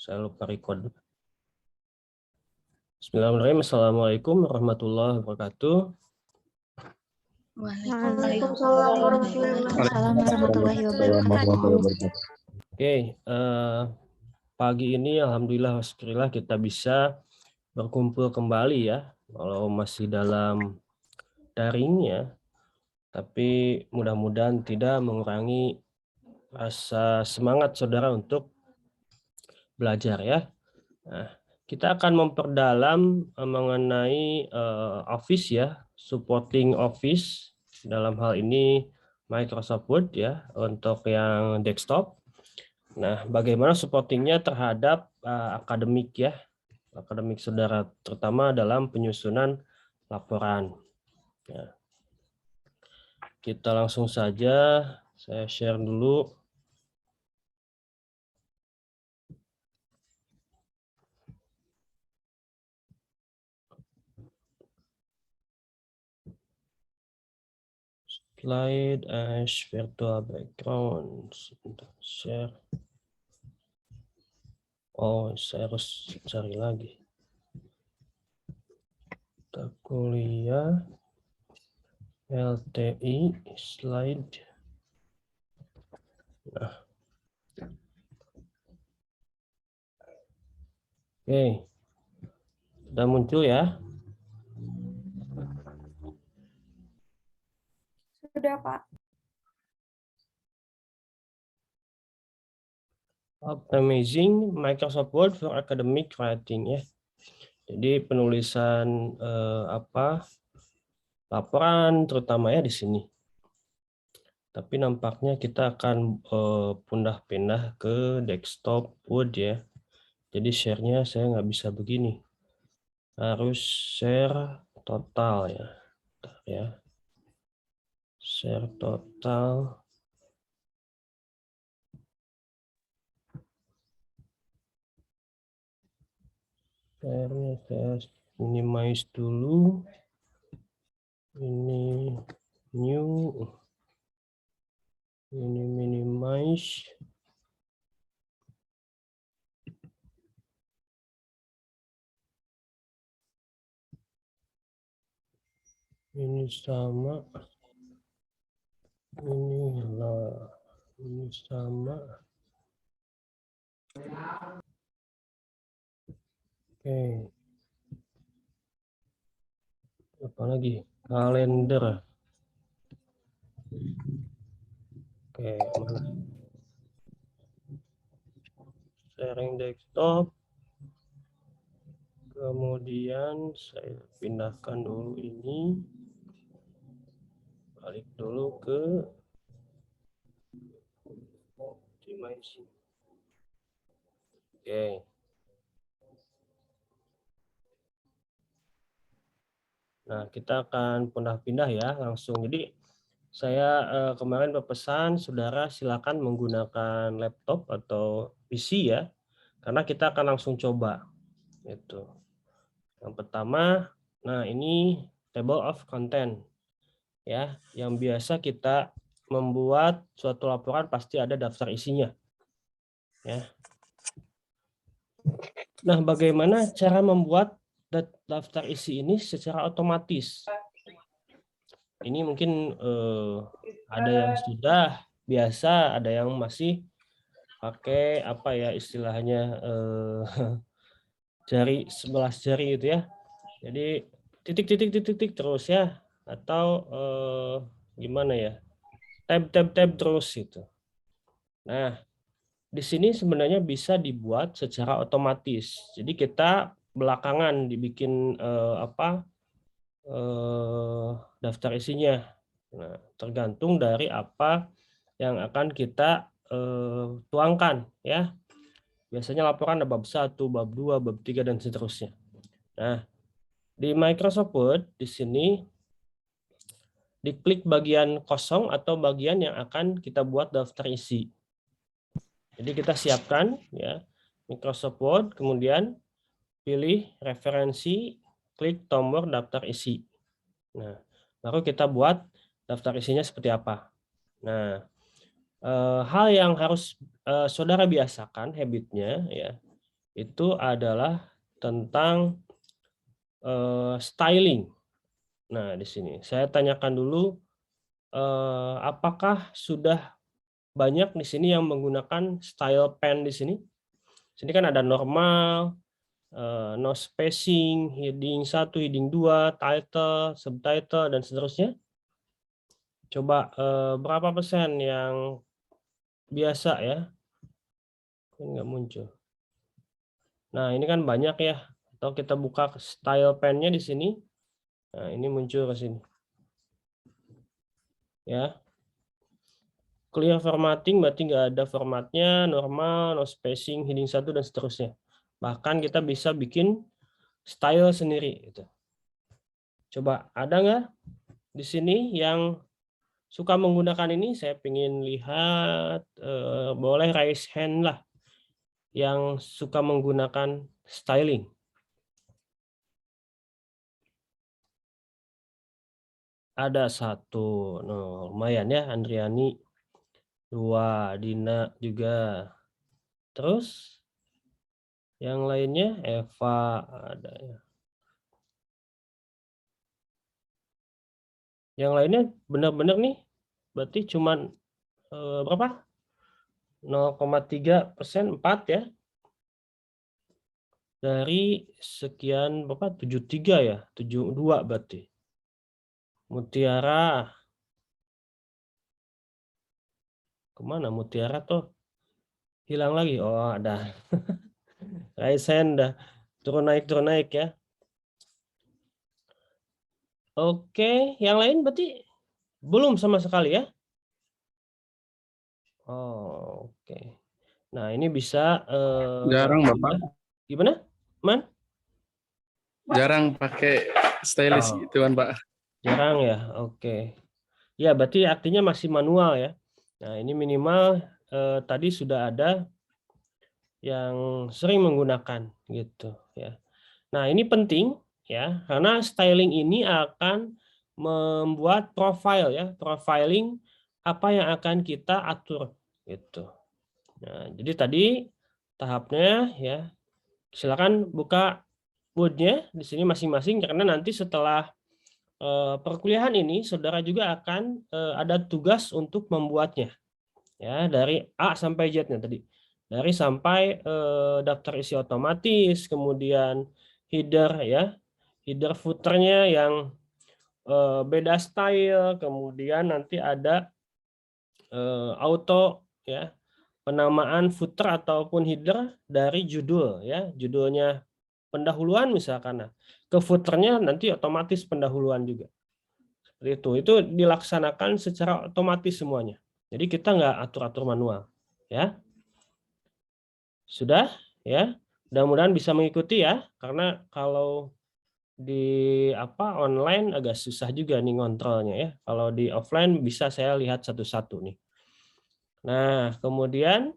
Saya lupa record. Bismillahirrahmanirrahim. Assalamualaikum warahmatullahi wabarakatuh. Waalaikumsalam warahmatullahi wabarakatuh. Oke, pagi ini alhamdulillah syukurillah kita bisa berkumpul kembali ya, walau masih dalam daring ya, tapi mudah-mudahan tidak mengurangi rasa semangat saudara untuk belajar ya. Nah, kita akan memperdalam mengenai Office ya, supporting Office, dalam hal ini Microsoft Word ya, untuk yang desktop. Nah, bagaimana supportingnya terhadap akademik ya, akademik saudara, terutama dalam penyusunan laporan. Ya. Kita langsung saja, saya share dulu. Slide as virtual background. Share. Oh, saya harus cari lagi. Kita kuliah LTI slide. Nah. Oke. Sudah muncul ya? Sudah, Pak. Optimizing Microsoft Word for Academic Writing ya. Jadi penulisan laporan terutama ya di sini. Tapi nampaknya kita akan pindah ke desktop Word ya. Jadi share-nya saya nggak bisa begini. Harus share total ya. Bentar ya. Share total. Share-nya saya minimize dulu. Ini new. Ini minimize. Ini sama. Ini sama. Oke. Apa lagi? Kalender. Oke, mana? Sharing desktop. Kemudian saya pindahkan dulu ini. Balik dulu ke optimizing. Oke. Nah, kita akan pindah-pindah ya langsung. Jadi saya kemarin berpesan saudara silakan menggunakan laptop atau PC ya, karena kita akan langsung coba. Itu. Yang pertama, nah ini table of content ya, yang biasa kita membuat suatu laporan pasti ada daftar isinya. Ya. Nah, bagaimana cara membuat daftar isi ini secara otomatis? Ini mungkin ada yang sudah biasa, ada yang masih pakai apa ya istilahnya jari 11 jari itu ya. Jadi titik terus ya, atau gimana ya, tab terus itu. Nah, di sini sebenarnya bisa dibuat secara otomatis. Jadi kita belakangan dibikin daftar isinya. Nah, tergantung dari apa yang akan kita tuangkan ya. Biasanya laporan ada bab 1, bab 2, bab 3 dan seterusnya. Nah, di Microsoft Word di sini diklik bagian kosong atau bagian yang akan kita buat daftar isi. Jadi kita siapkan ya Microsoft Word, kemudian pilih referensi, klik tombol daftar isi. Nah, baru kita buat daftar isinya seperti apa. Nah, hal yang harus saudara biasakan habitnya ya, itu adalah tentang styling. Nah, di sini saya tanyakan dulu, apakah sudah banyak di sini yang menggunakan style pen di sini? Sini kan ada normal, no spacing, heading 1, heading 2, title, subtitle, dan seterusnya. Coba berapa persen yang biasa ya? Nggak muncul. Nah, ini kan banyak ya. Atau kita buka style pen-nya di sini. Nah, ini muncul ke sini. Ya. Clear formatting berarti nggak ada formatnya, normal, no spacing, heading 1, dan seterusnya. Bahkan kita bisa bikin style sendiri. Gitu. Coba ada nggak di sini yang suka menggunakan ini? Saya ingin lihat, boleh raise hand lah yang suka menggunakan styling. Ada 1, no, lumayan ya, Andriani. 2, Dina juga. Terus yang lainnya Eva ada ya. Yang lainnya benar-benar nih, berarti cuman berapa? 0,3%, 4 ya. Dari sekian berapa? 73 ya, 72 berarti. Mutiara. Kemana Mutiara tuh? Hilang lagi. Oh, ada. Raisen dah turun naik ya. Oke, yang lain berarti belum sama sekali ya. Oh, oke. Nah, ini bisa Jarang, Bapak. gimana? Man? Jarang pakai stylus gitu kan, Pak. Jarang ya. Oke. Ya, berarti artinya masih manual ya. Nah, ini minimal tadi sudah ada yang sering menggunakan gitu ya. Nah, ini penting ya, karena styling ini akan membuat profile ya, profiling apa yang akan kita atur gitu. Nah, jadi tadi tahapnya ya, silakan buka Word-nya di sini masing-masing, karena nanti setelah perkuliahan ini saudara juga akan ada tugas untuk membuatnya ya, dari A sampai Z-nya tadi. Dari sampai daftar isi otomatis, kemudian header ya, header footernya yang beda style, kemudian nanti ada auto ya, penamaan footer ataupun header dari judul ya, judulnya pendahuluan misalkan. Nah, ke footernya nanti otomatis pendahuluan juga. Seperti itu dilaksanakan secara otomatis semuanya. Jadi kita nggak atur-atur manual ya. Sudah ya, mudah-mudahan bisa mengikuti ya, karena kalau di online agak susah juga nih ngontrolnya ya. Kalau di offline bisa saya lihat satu-satu nih. Nah, kemudian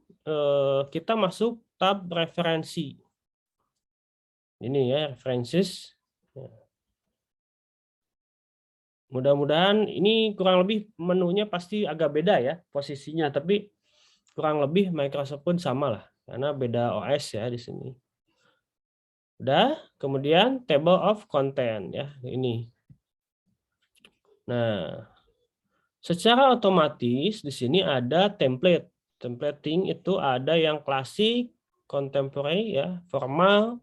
kita masuk tab referensi. Ini ya, references. Mudah-mudahan ini kurang lebih menunya pasti agak beda ya posisinya, tapi kurang lebih Microsoft pun sama lah, karena beda OS ya di sini. Udah, kemudian table of content ya, ini. Nah, secara otomatis di sini ada template. Templating itu ada yang klasik, contemporary ya, formal,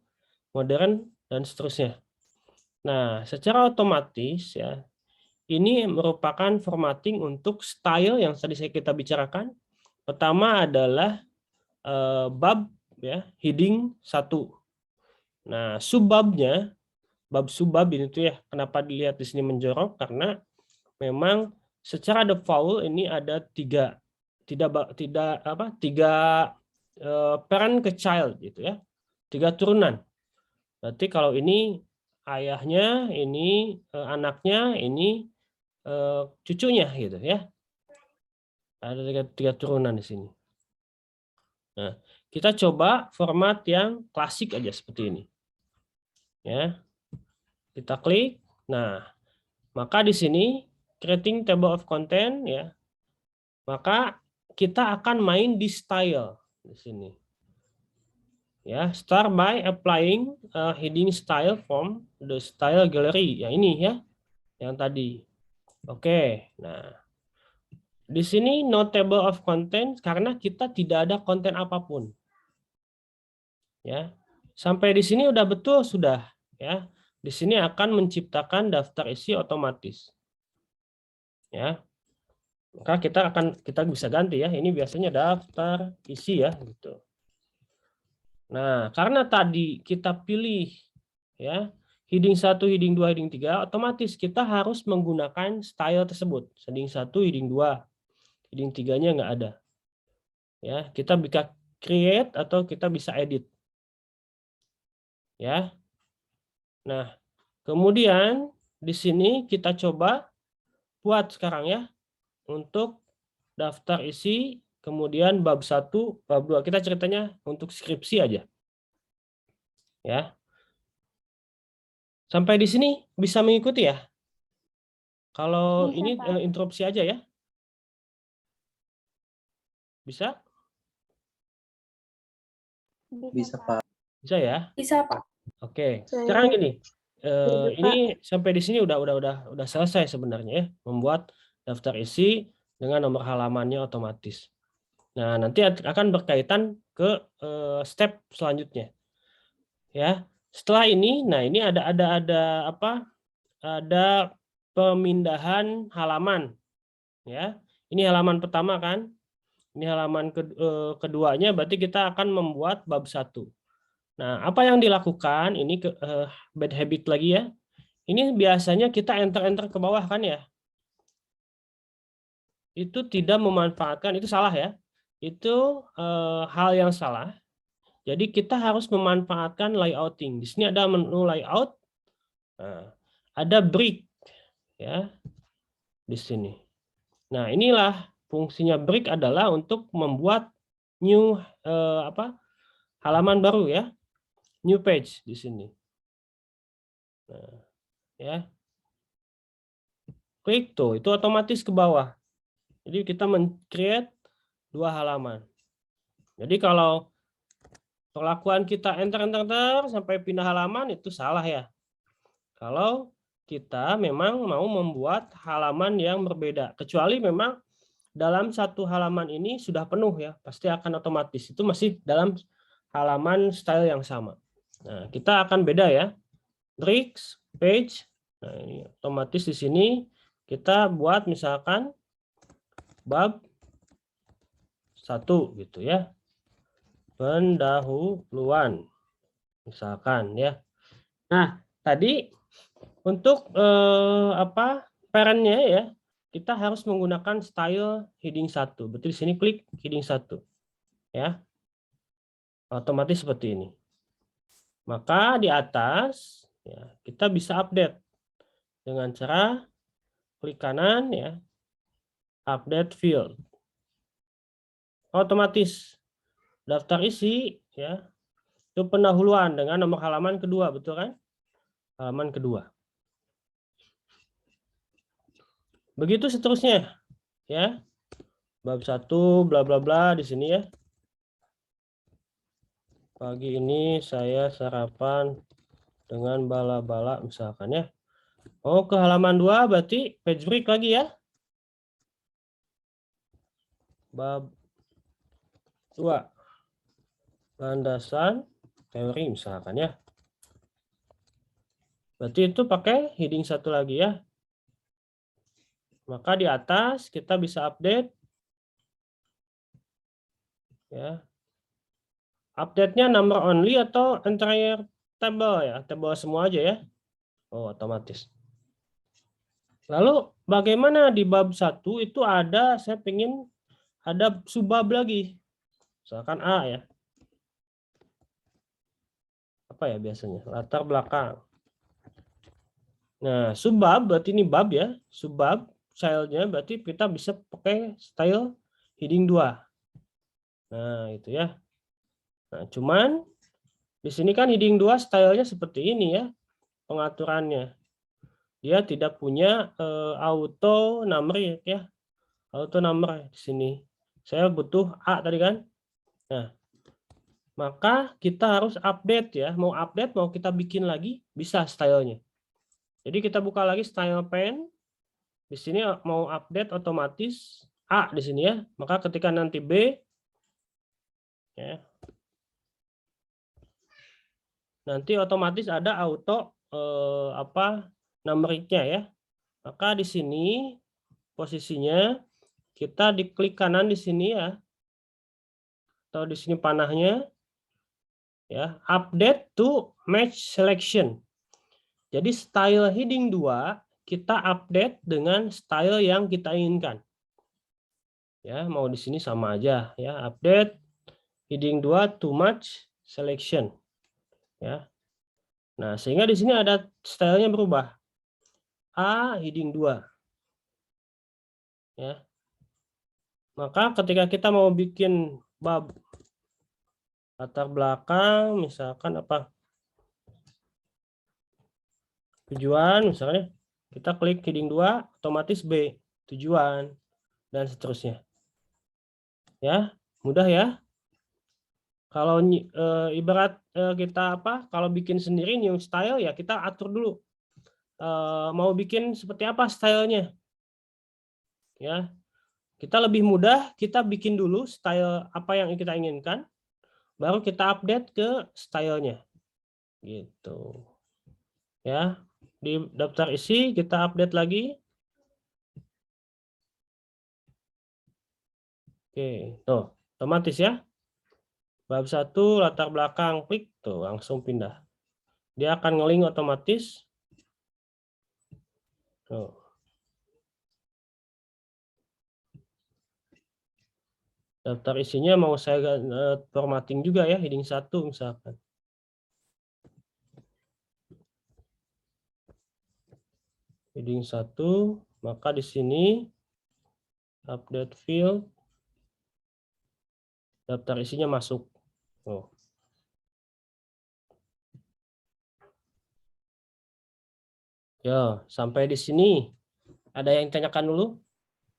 modern, dan seterusnya. Nah, secara otomatis ya, ini merupakan formatting untuk style yang tadi kita bicarakan. Pertama adalah bab ya, heading 1. Nah, subbabnya, bab subbab ini tuh ya, kenapa dilihat di sini menjorok, karena memang secara default ini ada tiga parent ke child gitu ya, 3 turunan. Berarti kalau ini ayahnya, ini anaknya, ini cucunya gitu ya. Ada 3 turunan di sini. Nah, kita coba format yang klasik aja seperti ini. Ya. Kita klik. Nah, maka di sini creating table of content ya. Maka kita akan main di style di sini. Ya, start by applying a heading style from the style gallery. Ya ini ya, yang tadi. Oke, nah di sini no table of content karena kita tidak ada konten apapun. Ya, sampai di sini udah betul sudah. Ya, di sini akan menciptakan daftar isi otomatis. Ya, maka kita bisa ganti ya. Ini biasanya daftar isi ya, gitu. Nah, karena tadi kita pilih ya heading 1, heading 2, heading 3, otomatis kita harus menggunakan style tersebut. Heading 1, heading 2, heading 3-nya nggak ada. Ya, kita bisa create atau kita bisa edit. Ya. Nah, kemudian di sini kita coba buat sekarang ya untuk daftar isi, kemudian bab 1, bab 2. Kita ceritanya untuk skripsi aja. Ya. Sampai di sini bisa mengikuti ya? Kalau Bisa, ini Pak. interupsi aja ya. Bisa? Bisa, Pak. Bisa ya? Bisa, Pak. Oke. Saya Sekarang gini. Pak. Ini sampai di sini udah selesai sebenarnya ya, membuat daftar isi dengan nomor halamannya otomatis. Nah, nanti akan berkaitan ke step selanjutnya. Ya. Setelah ini, nah ini ada apa? Ada pemindahan halaman. Ya. Ini halaman pertama kan? Ini halaman keduanya berarti kita akan membuat bab 1. Nah, apa yang dilakukan ini bad habit lagi ya. Ini biasanya kita enter ke bawah kan ya. Itu tidak memanfaatkan, itu salah ya. Itu hal yang salah. Jadi kita harus memanfaatkan layouting. Di sini ada menu layout. Nah, ada break ya di sini. Nah, inilah fungsinya break adalah untuk membuat new halaman baru ya. New page di sini. Nah, ya. Klik tuh, itu otomatis ke bawah. Jadi kita men-create 2 halaman. Jadi kalau perlakuan kita enter sampai pindah halaman itu salah ya. Kalau kita memang mau membuat halaman yang berbeda, kecuali memang dalam satu halaman ini sudah penuh ya, pasti akan otomatis. Itu masih dalam halaman style yang sama. Nah, kita akan beda ya. Tricks, page. Nah, ini otomatis di sini kita buat misalkan bab 1 gitu ya. Pendahuluan. Misalkan ya. Nah, tadi untuk parentnya ya, kita harus menggunakan style heading 1. Berarti di sini klik heading 1. Ya. Otomatis seperti ini. Maka di atas ya, kita bisa update dengan cara klik kanan ya, update field. Otomatis daftar isi ya, itu pendahuluan dengan nomor halaman kedua, betul kan? Halaman kedua. Begitu seterusnya ya. Bab 1 bla bla bla di sini ya. Pagi ini saya sarapan dengan bala-bala misalkan ya. Oh, ke halaman 2 berarti page break lagi ya. Bab 2. Landasan teori misalkan ya. Berarti itu pakai heading 1 lagi ya. Maka di atas kita bisa update ya. Update-nya number only atau entire table ya, table semua aja ya. Oh, otomatis. Lalu bagaimana di bab 1 itu ada, saya pengen ada subbab lagi. Misalkan A ya. Apa ya biasanya? Latar belakang. Nah, subbab berarti ini bab ya. Subbab style-nya berarti kita bisa pakai style heading 2. Nah, itu ya. Nah, cuman di sini kan heading 2 style-nya seperti ini ya. Pengaturannya. Dia tidak punya auto number ya. Auto number di sini. Saya butuh A tadi kan. Nah, maka kita harus update ya. Mau update, mau kita bikin lagi, bisa stylenya. Jadi kita buka lagi style pane. Di sini mau update otomatis A di sini ya. Maka ketika nanti B, ya, nanti otomatis ada auto numeriknya ya. Maka di sini posisinya kita diklik kanan di sini ya, atau di sini panahnya ya, update to match selection. Jadi style heading 2 kita update dengan style yang kita inginkan. Ya, mau di sini sama aja ya, update heading 2 to match selection. Ya. Nah, sehingga di sini ada stylenya berubah. A heading 2. Ya. Maka ketika kita mau bikin bab latar belakang, misalkan apa? Tujuan misalnya, kita klik heading 2, otomatis B, tujuan, dan seterusnya. Ya, mudah ya. Kalau ibarat kita apa? Kalau bikin sendiri new style ya kita atur dulu. Mau bikin seperti apa stylenya? Ya, kita lebih mudah kita bikin dulu style apa yang kita inginkan, baru kita update ke stylenya. Gitu. Ya, di daftar isi kita update lagi. Oke, tuh, otomatis ya. Bab 1 latar belakang, klik tuh langsung pindah. Dia akan nge-link otomatis. Tuh. Daftar isinya mau saya formatting juga ya, heading 1 misalkan. Heading 1, maka di sini update field, daftar isinya masuk. Oh. Ya, sampai di sini. Ada yang tanyakan dulu?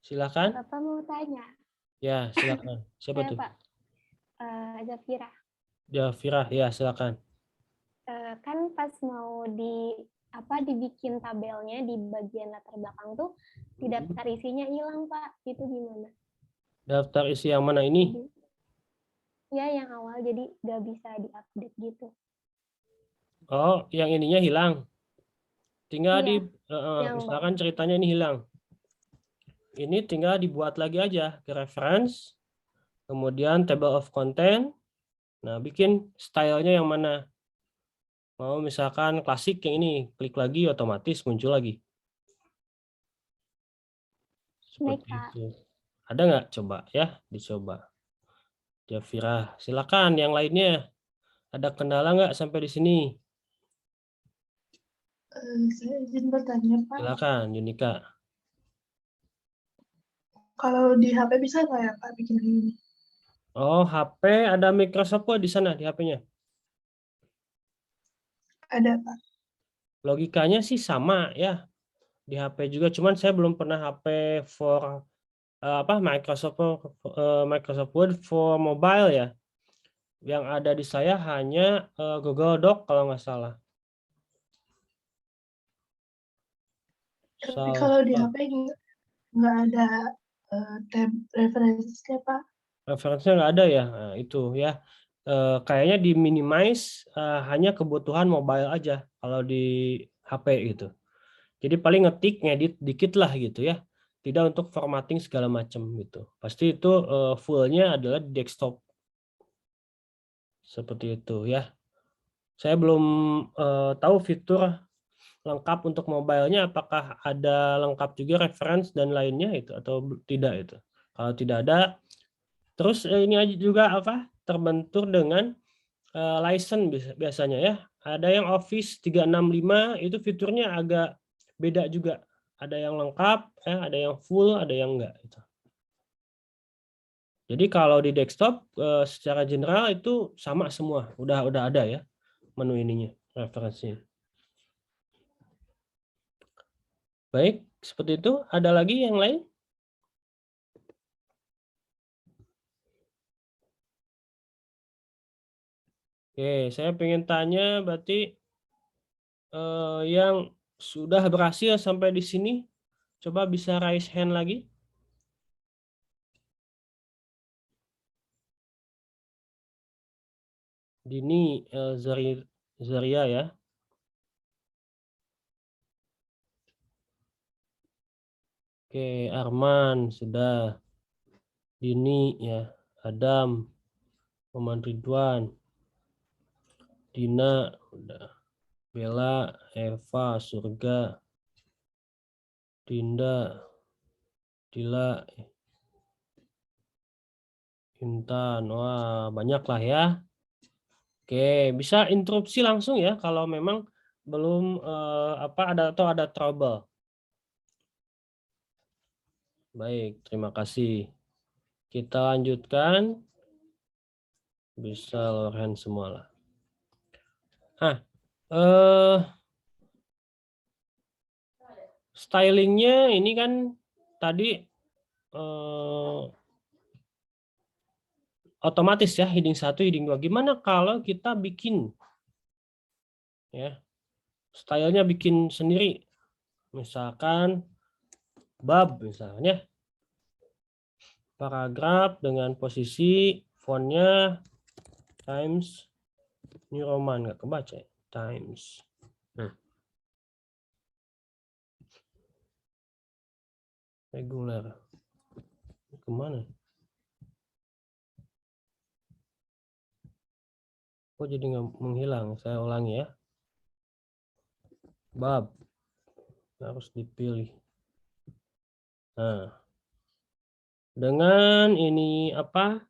Silakan. Bapak mau tanya. Ya, silakan. Siapa tuh? Pak. Zafira. Jafira, ya silakan. Kan pas mau dibikin tabelnya di bagian latar belakang tuh di daftar isinya hilang, Pak. Itu gimana? Daftar isi yang mana ini? Ya, yang awal jadi nggak bisa diupdate gitu. Oh, yang ininya hilang. Tinggal Iya, misalkan ceritanya ini hilang. Ini tinggal dibuat lagi aja ke reference, kemudian table of content. Nah, bikin stylenya yang mana? Mau misalkan klasik yang ini, klik lagi otomatis muncul lagi. Seperti itu. Ada nggak? Coba ya, dicoba. Jafira, silakan yang lainnya. Ada kendala nggak sampai di sini? Saya izin bertanya, Pak. Silakan, Yunika. Kalau di HP bisa nggak ya, Pak, bikin ini? Oh, HP ada Microsoft Word di sana di HP-nya? Ada, Pak. Logikanya sih sama ya. Di HP juga, cuman saya belum pernah HP for Microsoft Word for mobile ya. Yang ada di saya hanya Google Doc kalau nggak salah. Tapi kalau di HP nggak ada tab referensinya, Pak. Referensinya nggak ada ya. Nah, itu ya. Kayaknya di minimize hanya kebutuhan mobile aja kalau di HP gitu. Jadi paling ngetik, ngedit dikit lah gitu ya. Tidak untuk formatting segala macam gitu. Pasti itu fullnya adalah di desktop. Seperti itu ya. Saya belum tahu fitur lengkap untuk mobile-nya apakah ada lengkap juga reference dan lainnya itu atau tidak itu. Kalau tidak ada, terus ini aja juga apa? Terbentur dengan license biasanya ya. Ada yang Office 365 itu fiturnya agak beda juga. Ada yang lengkap, ada yang full, ada yang enggak gitu. Jadi kalau di desktop secara general itu sama semua, udah ada ya menu ininya, referensinya. Baik, seperti itu. Ada lagi yang lain? Oke, saya pengen tanya berarti yang sudah berhasil sampai di sini, coba bisa raise hand lagi. Dini Zaria ya. Oke, Arman sudah. Dini ya. Adam, Muhammad Ridwan, Dina udah. Bella, Eva, Surga, Dinda, Dila, Intan. Wah, banyak lah ya. Oke, bisa interupsi langsung ya kalau memang belum ada trouble. Baik, terima kasih. Kita lanjutkan. Bisa lower hand semua lah. Stylingnya ini kan tadi otomatis ya, heading 1, heading 2. Gimana kalau kita bikin ya, stylenya bikin sendiri. Misalkan bab misalnya. Paragraf dengan posisi fontnya Times New Roman, nggak kebaca ya? Times. Regular. Kemana? Kok jadi nggak menghilang? Saya ulangi ya. Bab. Harus dipilih. Nah. Dengan ini apa?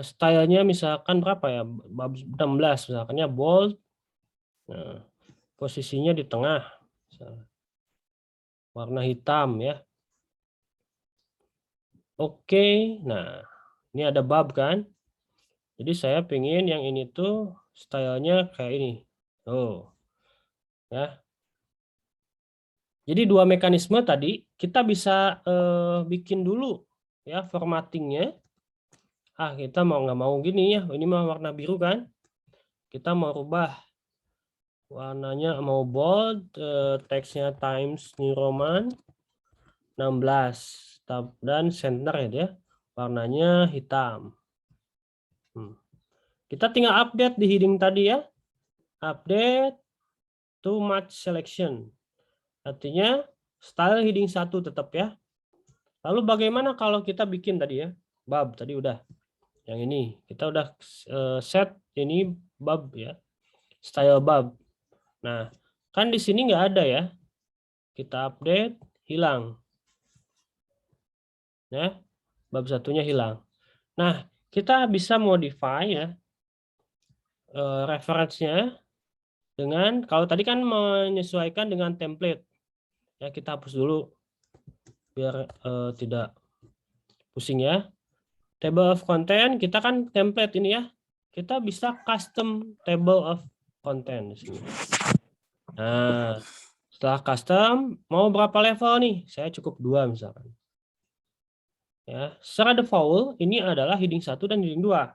Stylenya misalkan berapa ya? Bab 16 misalkannya bold. Nah, posisinya di tengah. Warna hitam ya. Oke, nah ini ada bab kan. Jadi saya pengen yang ini tuh stylenya kayak ini. Oh, ya. Jadi dua mekanisme tadi kita bisa bikin dulu ya formattingnya. Kita mau nggak mau gini ya. Ini mah warna biru kan. Kita mau rubah warnanya, mau bold, teksnya Times New Roman 16 dan center ya dia. Warnanya hitam. Kita tinggal update di heading tadi ya. Update to match selection. Artinya style heading 1 tetap ya. Lalu bagaimana kalau kita bikin tadi ya? Bab tadi udah. Yang ini kita udah set ini bab ya. Style bab. Nah, kan di sini nggak ada ya. Kita update, hilang. Ya. Bab satunya hilang. Nah, kita bisa modify ya reference-nya dengan, kalau tadi kan menyesuaikan dengan template. Ya, kita hapus dulu biar tidak pusing ya. Table of content, kita kan template ini ya. Kita bisa custom table of content di sini. Nah, setelah custom, mau berapa level nih? Saya cukup 2 misalkan. Ya, secara default ini adalah heading 1 dan heading 2.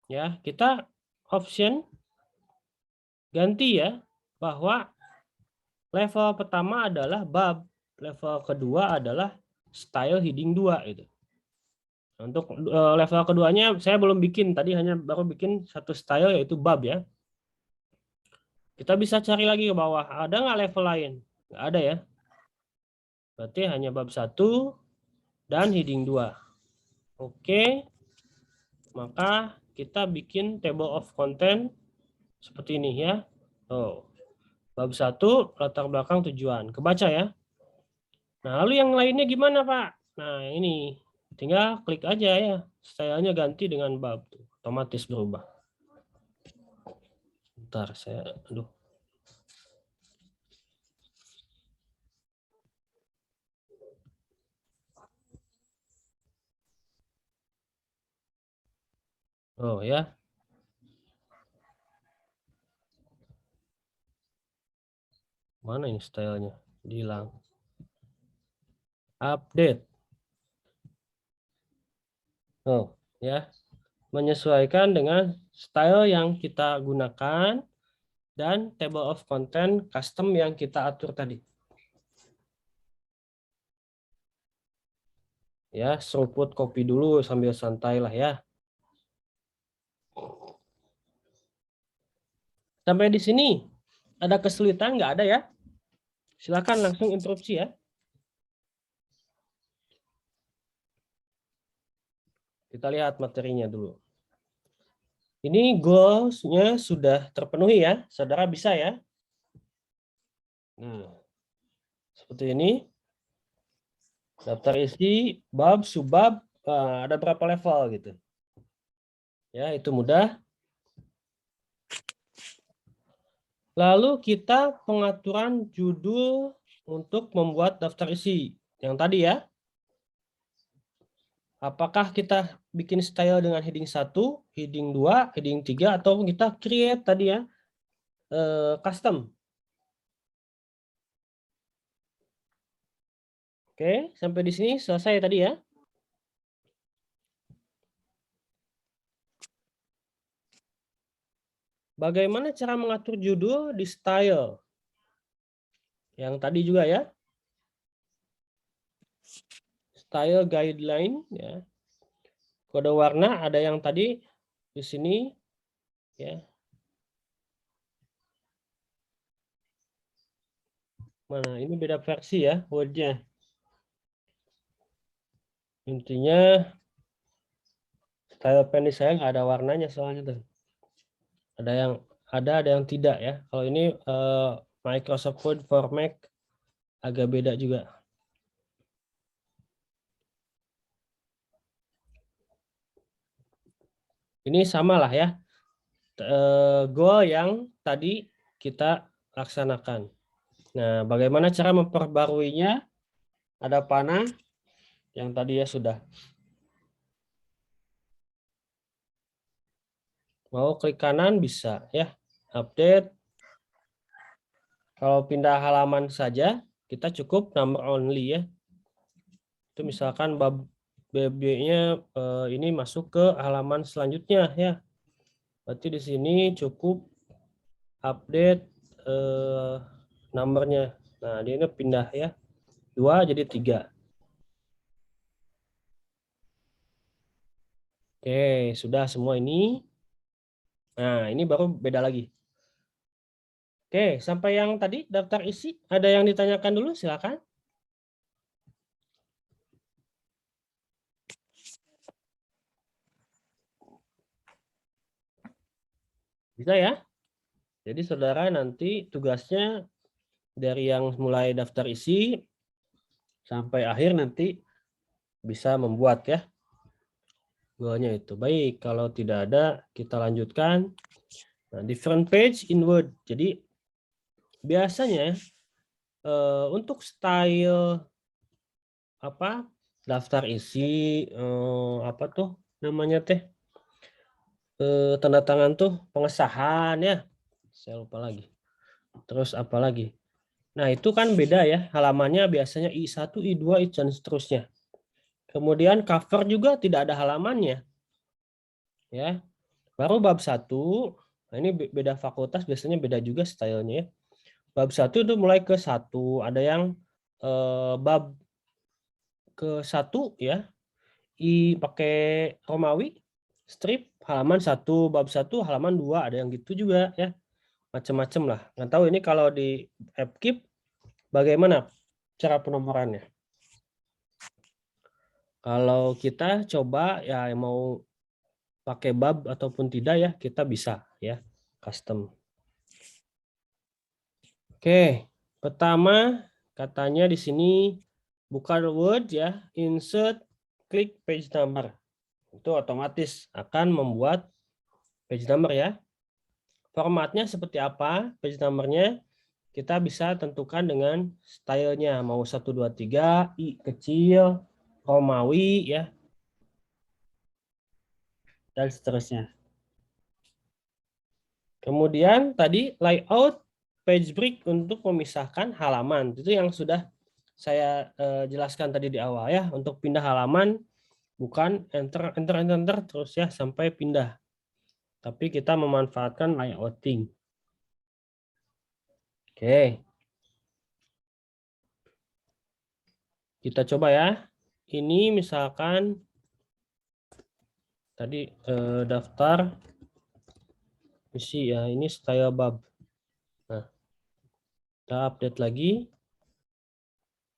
Ya, kita option ganti ya bahwa level pertama adalah bab, level kedua adalah style heading 2 itu. Untuk level keduanya saya belum bikin, tadi hanya baru bikin satu style yaitu bab ya. Kita bisa cari lagi ke bawah, ada nggak level lain? Nggak ada ya. Berarti hanya bab 1 dan heading 2. Oke. Maka kita bikin table of content seperti ini ya. Bab 1 latar belakang tujuan. Kebaca ya. Nah, lalu yang lainnya gimana, Pak? Nah, ini tinggal klik aja ya. Stylenya ganti dengan bab, otomatis berubah. Bentar, aduh. Oh ya. Mana ini stylenya? Hilang. Update. Oh ya. menyesuaikan dengan style yang kita gunakan dan table of content custom yang kita atur tadi. Ya, seruput kopi dulu sambil santai lah ya. Sampai di sini ada kesulitan nggak ada ya? Silakan langsung interupsi ya. Kita lihat materinya dulu. Ini goals-nya sudah terpenuhi ya, saudara bisa ya. Nah, seperti ini. Daftar isi, bab, subbab, ada berapa level gitu. Ya, itu mudah. Lalu kita pengaturan judul untuk membuat daftar isi. Yang tadi ya. Apakah kita bikin style dengan heading 1, heading 2, heading 3, atau kita create tadi ya, custom. Oke, sampai di sini selesai tadi ya. Bagaimana cara mengatur judul di style? Yang tadi juga ya. Style guideline ya. Kode warna ada yang tadi di sini ya. Mana ini beda versi ya wordnya. Intinya style pen di saya nggak ada warnanya soalnya tuh. Ada yang tidak ya. Kalau ini Microsoft Word for Mac agak beda juga. Ini samalah ya. Goal yang tadi kita laksanakan. Nah, bagaimana cara memperbaruinya? Ada panah yang tadi ya sudah. Mau klik kanan bisa ya. Update. Kalau pindah halaman saja, kita cukup number only ya. Itu misalkan bab BB-nya ini masuk ke halaman selanjutnya ya. Berarti di sini cukup update nomornya. Nah, dia ini pindah ya. 2 jadi 3. Oke, sudah semua ini. Nah, ini baru beda lagi. Oke, sampai yang tadi daftar isi, ada yang ditanyakan dulu, silakan. Bisa ya? Jadi saudara nanti tugasnya dari yang mulai daftar isi sampai akhir nanti bisa membuat ya. Goalnya itu. Baik, kalau tidak ada kita lanjutkan. Nah, different page in Word. Jadi biasanya untuk style apa daftar isi apa tuh namanya teh tanda tangan tuh pengesahan ya. Saya lupa lagi. Terus apa lagi? Nah, itu kan beda ya. Halamannya biasanya I1, I2, dan seterusnya. Kemudian cover juga tidak ada halamannya. Ya. Baru bab 1, nah ini beda fakultas biasanya beda juga stylenya ya. Bab 1 itu mulai ke 1, ada yang bab ke 1 ya. Pakai Romawi, strip halaman 1, bab 1 halaman 2, ada yang gitu juga ya. Macam-macam lah. Nggak tahu ini kalau di AppKeep bagaimana cara penomorannya. Kalau kita coba ya mau pakai bab ataupun tidak ya, kita bisa ya custom. Oke, pertama katanya di sini buka Word ya, insert, klik page number. Itu otomatis akan membuat page number ya. Formatnya seperti apa? Page numbernya kita bisa tentukan dengan stylenya, mau 1, 2, 3, I kecil, Romawi ya, dan seterusnya. Kemudian tadi layout page break untuk memisahkan halaman. Itu yang sudah saya jelaskan tadi di awal ya. Untuk pindah halaman Bukan enter, enter, enter, enter terus ya sampai pindah. Tapi kita memanfaatkan layouting. Oke. Kita coba ya. Ini misalkan tadi daftar isi ya, ini style bab. Nah, kita update lagi.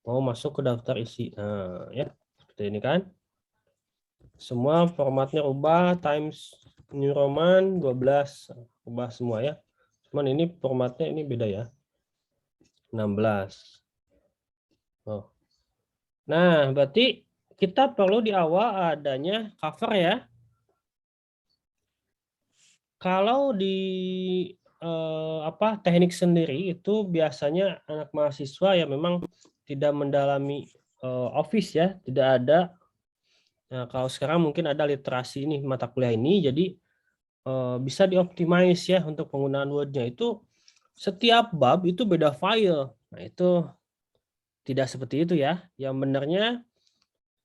Mau masuk ke daftar isi. Nah, ya, seperti ini kan. Semua formatnya ubah, Times New Roman 12, ubah semua ya. Cuman ini formatnya ini beda ya. 16. Oh. Nah, berarti kita perlu di awal adanya cover ya. Kalau di teknik sendiri itu biasanya anak mahasiswa ya memang tidak mendalami Office ya, tidak ada. Nah, kalau sekarang mungkin ada literasi ini mata kuliah ini, jadi bisa dioptimize ya untuk penggunaan Word-nya itu setiap bab itu beda file. Nah, itu tidak seperti itu ya. Yang benarnya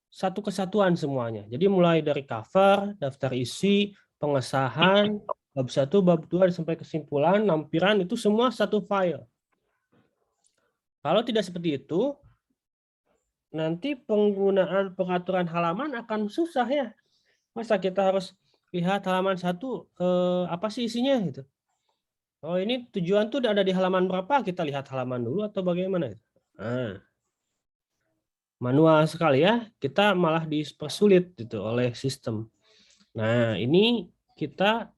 satu kesatuan semuanya. Jadi mulai dari cover, daftar isi, pengesahan, bab 1, bab 2 sampai kesimpulan, lampiran itu semua satu file. Kalau tidak seperti itu, nanti penggunaan pengaturan halaman akan susah ya. Masa kita harus lihat halaman 1 apa sih isinya gitu. Oh, ini tujuan tuh ada di halaman berapa? Kita lihat halaman dulu atau bagaimana? Nah, manual sekali ya. Kita malah dipersulit gitu oleh sistem. Nah, ini kita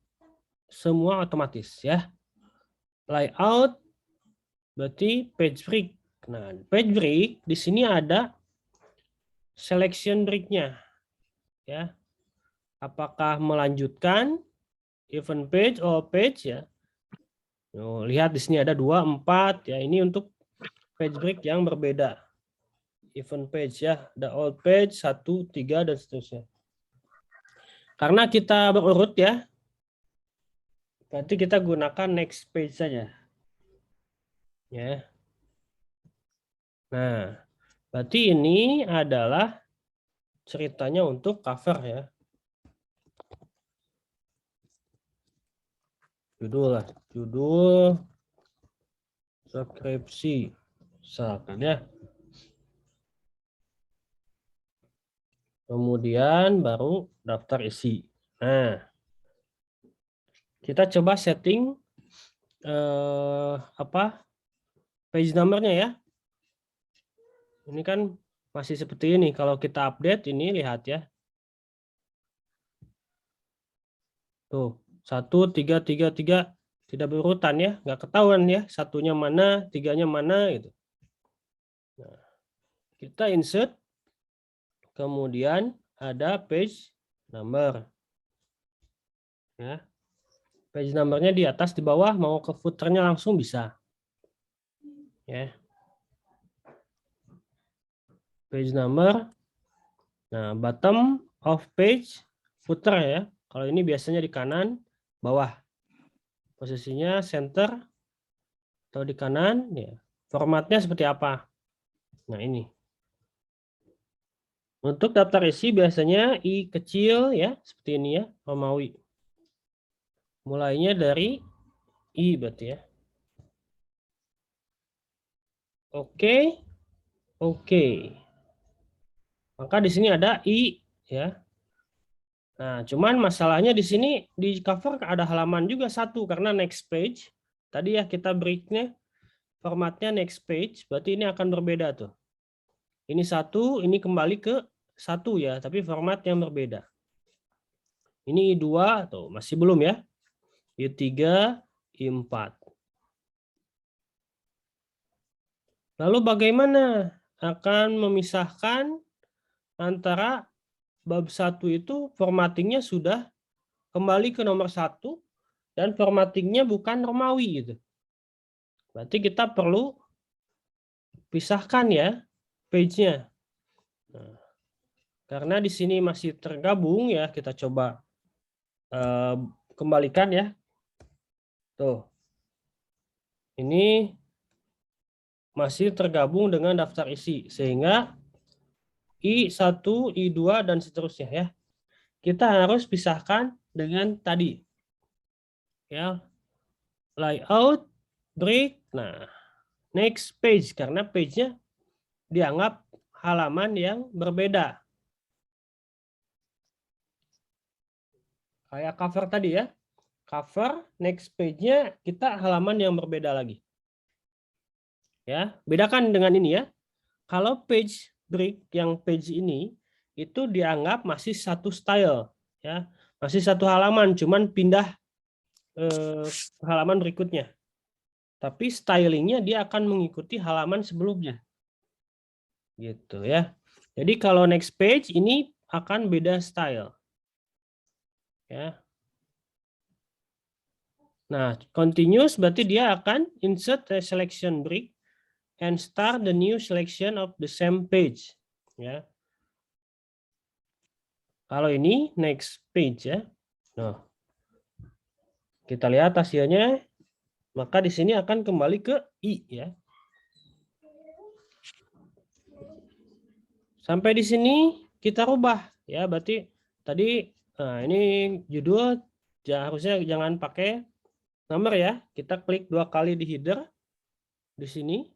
semua otomatis ya. Layout berarti page break. Nah, page break di sini ada selection break-nya ya. Apakah melanjutkan event page or page ya. Oh, lihat di sini ada 2, 4 ya. Ini untuk page break yang berbeda. Event page ya, ada old page 1, 3 dan seterusnya. Karena kita berurut ya, berarti kita gunakan next page saja. Ya. Nah, berarti ini adalah ceritanya untuk cover ya. Judul skripsi misalkan ya. Kemudian baru daftar isi. Nah, kita coba setting page number-nya ya. Ini kan masih seperti ini. Kalau kita update ini lihat ya. Tuh, 1, 3, 3, 3 tidak berurutan ya, nggak ketahuan ya, satunya mana, tiganya mana gitu. Nah, kita insert, kemudian ada page number. Ya. Page number-nya di atas, di bawah, mau ke footer-nya langsung bisa. Ya. Page number. Nah, bottom of page, footer ya. Kalau ini biasanya di kanan, bawah. Posisinya center atau di kanan, ya. Formatnya seperti apa? Nah, ini. Untuk daftar isi biasanya I kecil ya, seperti ini ya, Romawi. Mulainya dari I berarti ya. Oke. Oke. Maka di sini ada I ya. Nah, cuman masalahnya di sini di cover ada halaman juga 1 karena next page. Tadi ya kita breaknya formatnya next page, berarti ini akan berbeda tuh. Ini 1, ini kembali ke 1 ya, tapi format yang berbeda. Ini I2 tuh masih belum ya. I3, I4. Lalu bagaimana akan memisahkan antara bab 1 itu formattingnya sudah kembali ke nomor 1 dan formattingnya bukan Romawi gitu. Berarti kita perlu pisahkan ya page-nya. Nah, karena di sini masih tergabung ya, kita coba kembalikan ya. Tuh. Ini masih tergabung dengan daftar isi sehingga I1, I2, dan seterusnya ya. Kita harus pisahkan dengan tadi. Ya. Layout, break. Nah, next page. Karena page-nya dianggap halaman yang berbeda. Kayak cover tadi ya. Cover, next page-nya kita halaman yang berbeda lagi. Ya, bedakan dengan ini ya. Kalau page break yang page ini itu dianggap masih satu style ya. Masih satu halaman, cuman pindah ke halaman berikutnya. Tapi stylingnya dia akan mengikuti halaman sebelumnya. Gitu ya. Jadi kalau next page ini akan beda style. Ya. Nah, continuous berarti dia akan insert a selection break and start the new selection of the same page. Ya. Kalau ini next page ya. Nah, kita lihat hasilnya. Maka di sini akan kembali ke I ya. Sampai di sini kita rubah ya. Berarti tadi nah ini judul harusnya jangan pakai nomor ya. Kita klik 2 kali di header di sini.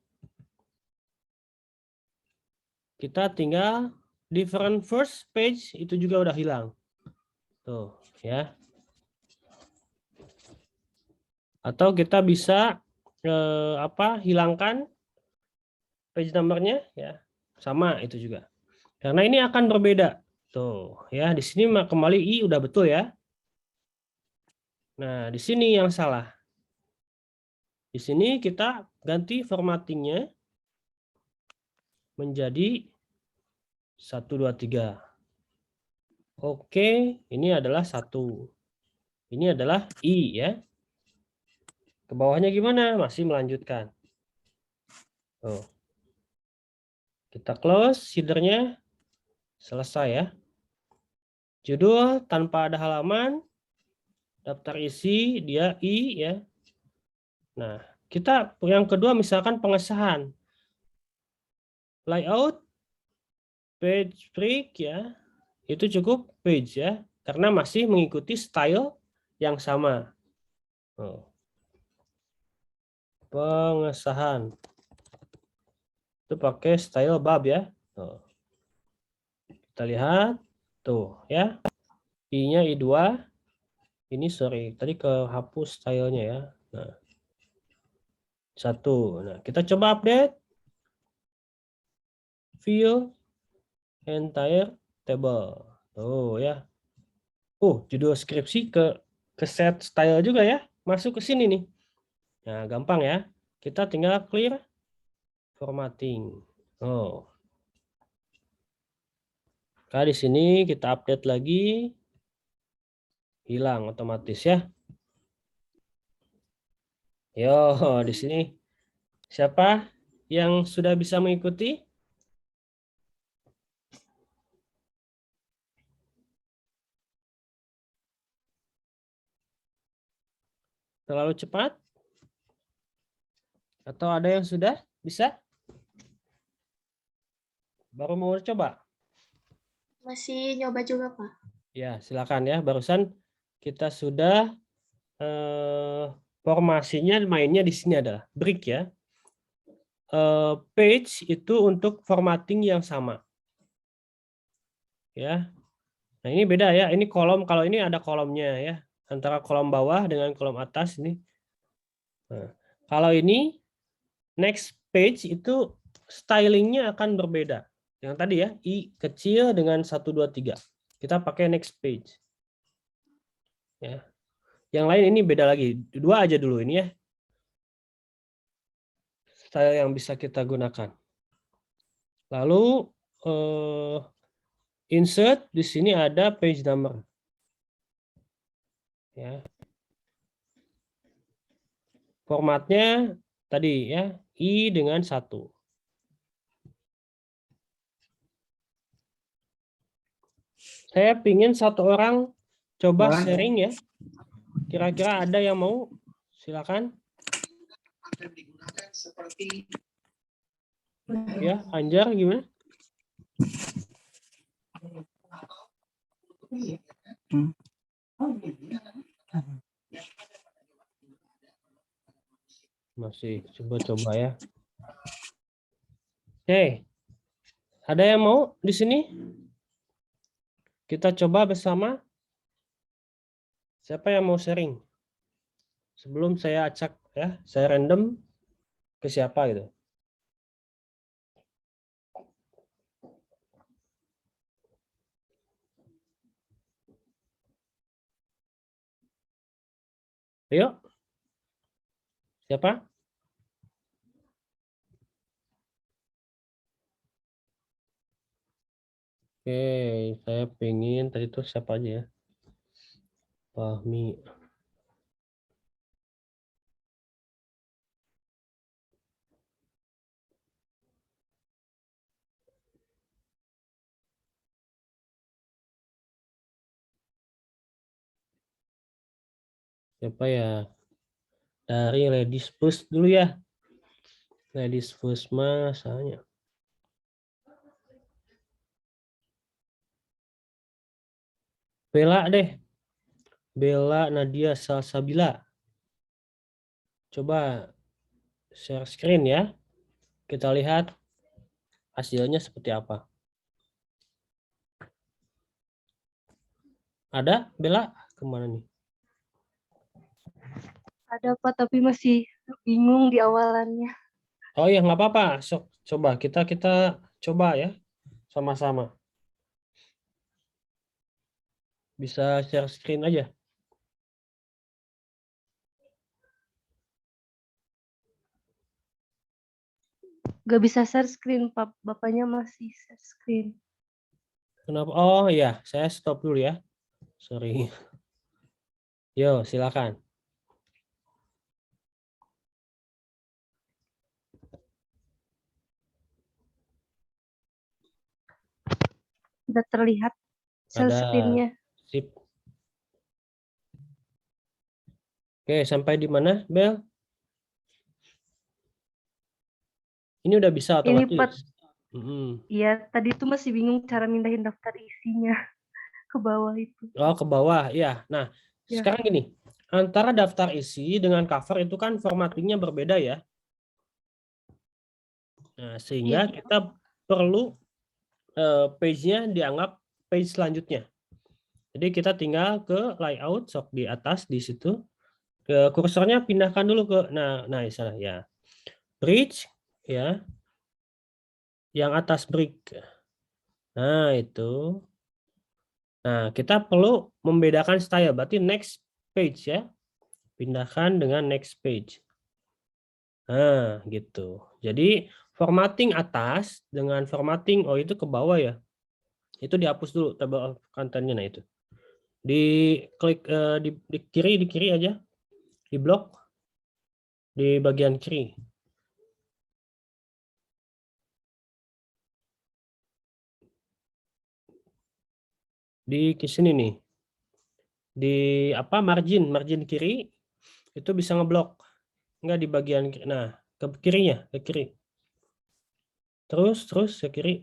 Kita tinggal different first page itu juga udah hilang. Tuh ya. Atau kita bisa hilangkan page numbernya ya. Sama itu juga. Karena ini akan berbeda. Tuh, ya di sini kembali I udah betul ya. Nah, di sini yang salah. Di sini kita ganti formattingnya menjadi 1, 2, 3. Oke, ini adalah 1. Ini adalah I ya. Ke bawahnya gimana? Masih melanjutkan. Tuh. Kita close header-nya. Selesai ya. Judul tanpa ada halaman. Daftar isi dia I ya. Nah, kita yang kedua misalkan pengesahan. Layout page break ya. Itu cukup page ya, karena masih mengikuti style yang sama. Pengesahan. Itu pakai style bab ya. Kita lihat tuh ya. I-nya I2. Ini sorry, tadi kehapus stylenya ya. Nah. 1. Nah, kita coba update. View entire table. Oh ya. Judul skripsi ke set style juga ya. Masuk ke sini nih. Nah, gampang ya. Kita tinggal clear formatting. Nah, di sini kita update lagi. Hilang otomatis ya. Yo, di sini siapa yang sudah bisa mengikuti? Terlalu cepat? Atau ada yang sudah bisa? Baru mau coba? Masih nyoba juga, Pak. Ya, silakan ya. Barusan kita sudah formasinya mainnya di sini adalah break ya. Page itu untuk formatting yang sama. Ya. Nah, ini beda ya. Ini kolom, kalau ini ada kolomnya ya. Antara kolom bawah dengan kolom atas ini. Nah, kalau ini next page itu stylingnya akan berbeda. Yang tadi ya, I kecil dengan 1, 2, 3. Kita pakai next page. Ya. Yang lain ini beda lagi. 2 aja dulu ini ya. Style yang bisa kita gunakan. Lalu insert di sini ada page number. Ya. Formatnya tadi ya, I dengan 1. Saya ingin satu orang coba sharing ya. Kira-kira ada yang mau? Silakan. Ya, Anjar gimana? Masih coba-coba ya. Oke, ada yang mau di sini? Kita coba bersama. Siapa yang mau sharing? Sebelum saya acak ya, saya random ke siapa gitu. Ayo. Siapa? Oke, saya pengen tadi itu siapa aja ya? Fahmi. Siapa ya? Dari ladies first dulu ya. Ladies first masanya. Bella deh. Bella Nadia Salsabila. Coba share screen ya. Kita lihat hasilnya seperti apa. Ada Bella? Kemana nih? Ada Pak, tapi masih bingung di awalannya. Oh ya nggak apa-apa. Sok, coba kita coba ya sama-sama. Bisa share screen aja. Gak bisa share screen, Pak. Bapaknya masih share screen. Kenapa? Oh iya, saya stop dulu ya. Sorry. Yo, silakan. Sudah terlihat share Ada. screen-nya. Sip. Oke, sampai di mana, Bel? Ini udah bisa Ini Pak, otomatis. Mm-mm. ya tadi itu masih bingung cara mindahin daftar isinya ke bawah itu. Oh, ke bawah, ya. Nah, Ya. sekarang gini, antara daftar isi dengan cover itu kan formattingnya berbeda ya. Nah, sehingga Iya. kita perlu page-nya dianggap page selanjutnya. Jadi kita tinggal ke layout, sok di atas di situ. Ke kursornya pindahkan dulu ke, nah di sana ya. Bridge, ya. Yang atas break. Nah, itu. Nah, kita perlu membedakan style. Berarti next page ya. Pindahkan dengan next page. Nah, gitu. Jadi formatting atas dengan formatting itu ke bawah ya. Itu dihapus dulu tabel kontennya. Nah itu. Di klik di kiri aja. Di blok di bagian kiri. Di sini nih. Di margin kiri itu bisa ngeblok. Enggak di bagian kiri. Nah, ke kirinya, ke kiri. Terus ke kiri.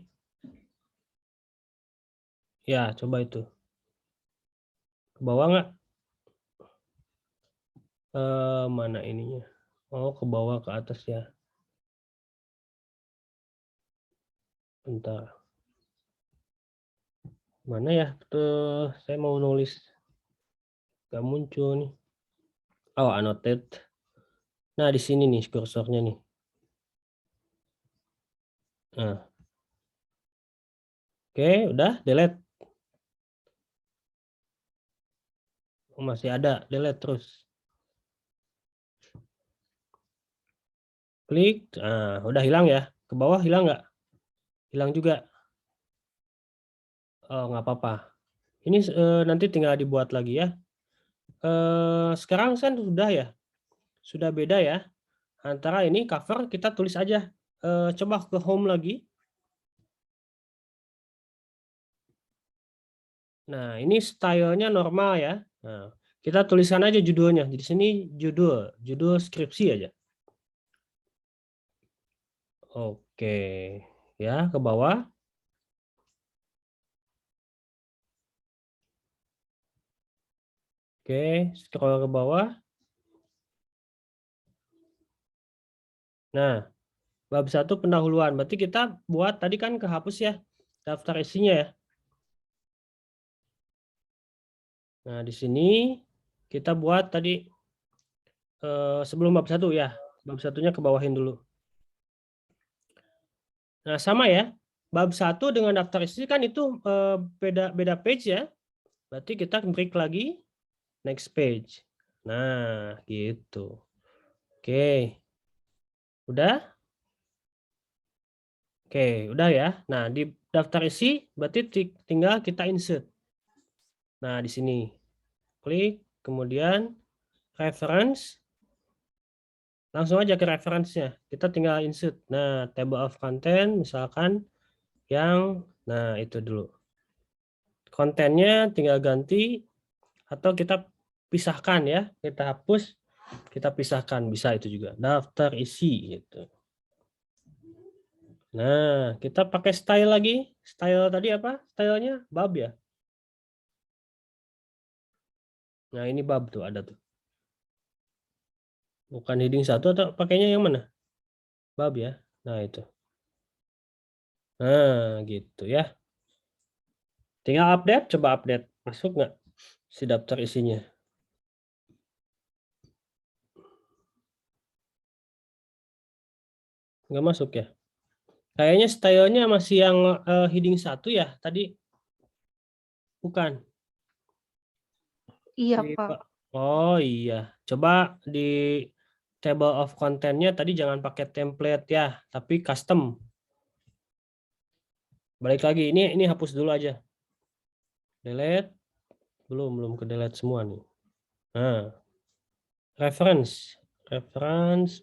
Ya, coba itu. Ke bawah enggak? Mana ininya? Oh, ke bawah ke atas ya. Bentar. Mana ya? Tuh, saya mau nulis. Gak muncul nih. Oh, annotate. Nah, di sini nih kursornya nih. Nah. Oke, udah delete. Oh, masih ada, delete terus. Klik, nah, udah hilang ya. Ke bawah hilang nggak? Hilang juga. Oh, nggak apa-apa. Ini nanti tinggal dibuat lagi ya. Sekarang kan sudah ya. Sudah beda ya. Antara ini cover kita tulis aja. Coba ke home lagi. Nah, ini stylenya normal ya. Nah, kita tuliskan aja judulnya. Di sini judul skripsi aja. Oke, ya ke bawah. Oke, scroll ke bawah. Nah, bab 1 pendahuluan. Berarti kita buat tadi kan kehapus ya daftar isinya ya. Nah, di sini kita buat tadi sebelum bab 1 ya. Bab 1-nya ke bawahin dulu. Nah, sama ya. Bab 1 dengan daftar isi kan itu beda page ya. Berarti kita klik lagi next page. Nah, gitu. Oke. Udah? Oke, udah ya. Nah, di daftar isi berarti tinggal kita insert. Nah, di sini klik, kemudian reference. Langsung aja ke reference-nya. Kita tinggal insert. Nah, table of content misalkan yang itu dulu. Kontennya tinggal ganti atau kita pisahkan ya. Kita hapus, kita pisahkan, bisa itu juga. Daftar isi gitu. Nah, kita pakai style lagi. Style tadi apa? Stylenya bab ya. Nah, ini bab tuh ada tuh. Bukan heading 1 atau pakainya yang mana? Bab ya. Nah, itu. Nah, gitu ya. Tinggal update, coba update. Masuk nggak si daftar isinya? Nggak masuk ya? Kayaknya stylenya masih yang heading 1 ya tadi? Bukan? Iya, Si Pak. Oh iya. Coba di table of content-nya tadi jangan pakai template ya, tapi custom. Balik lagi, ini hapus dulu aja. Delete. Belum ke delete semua nih. Nah, reference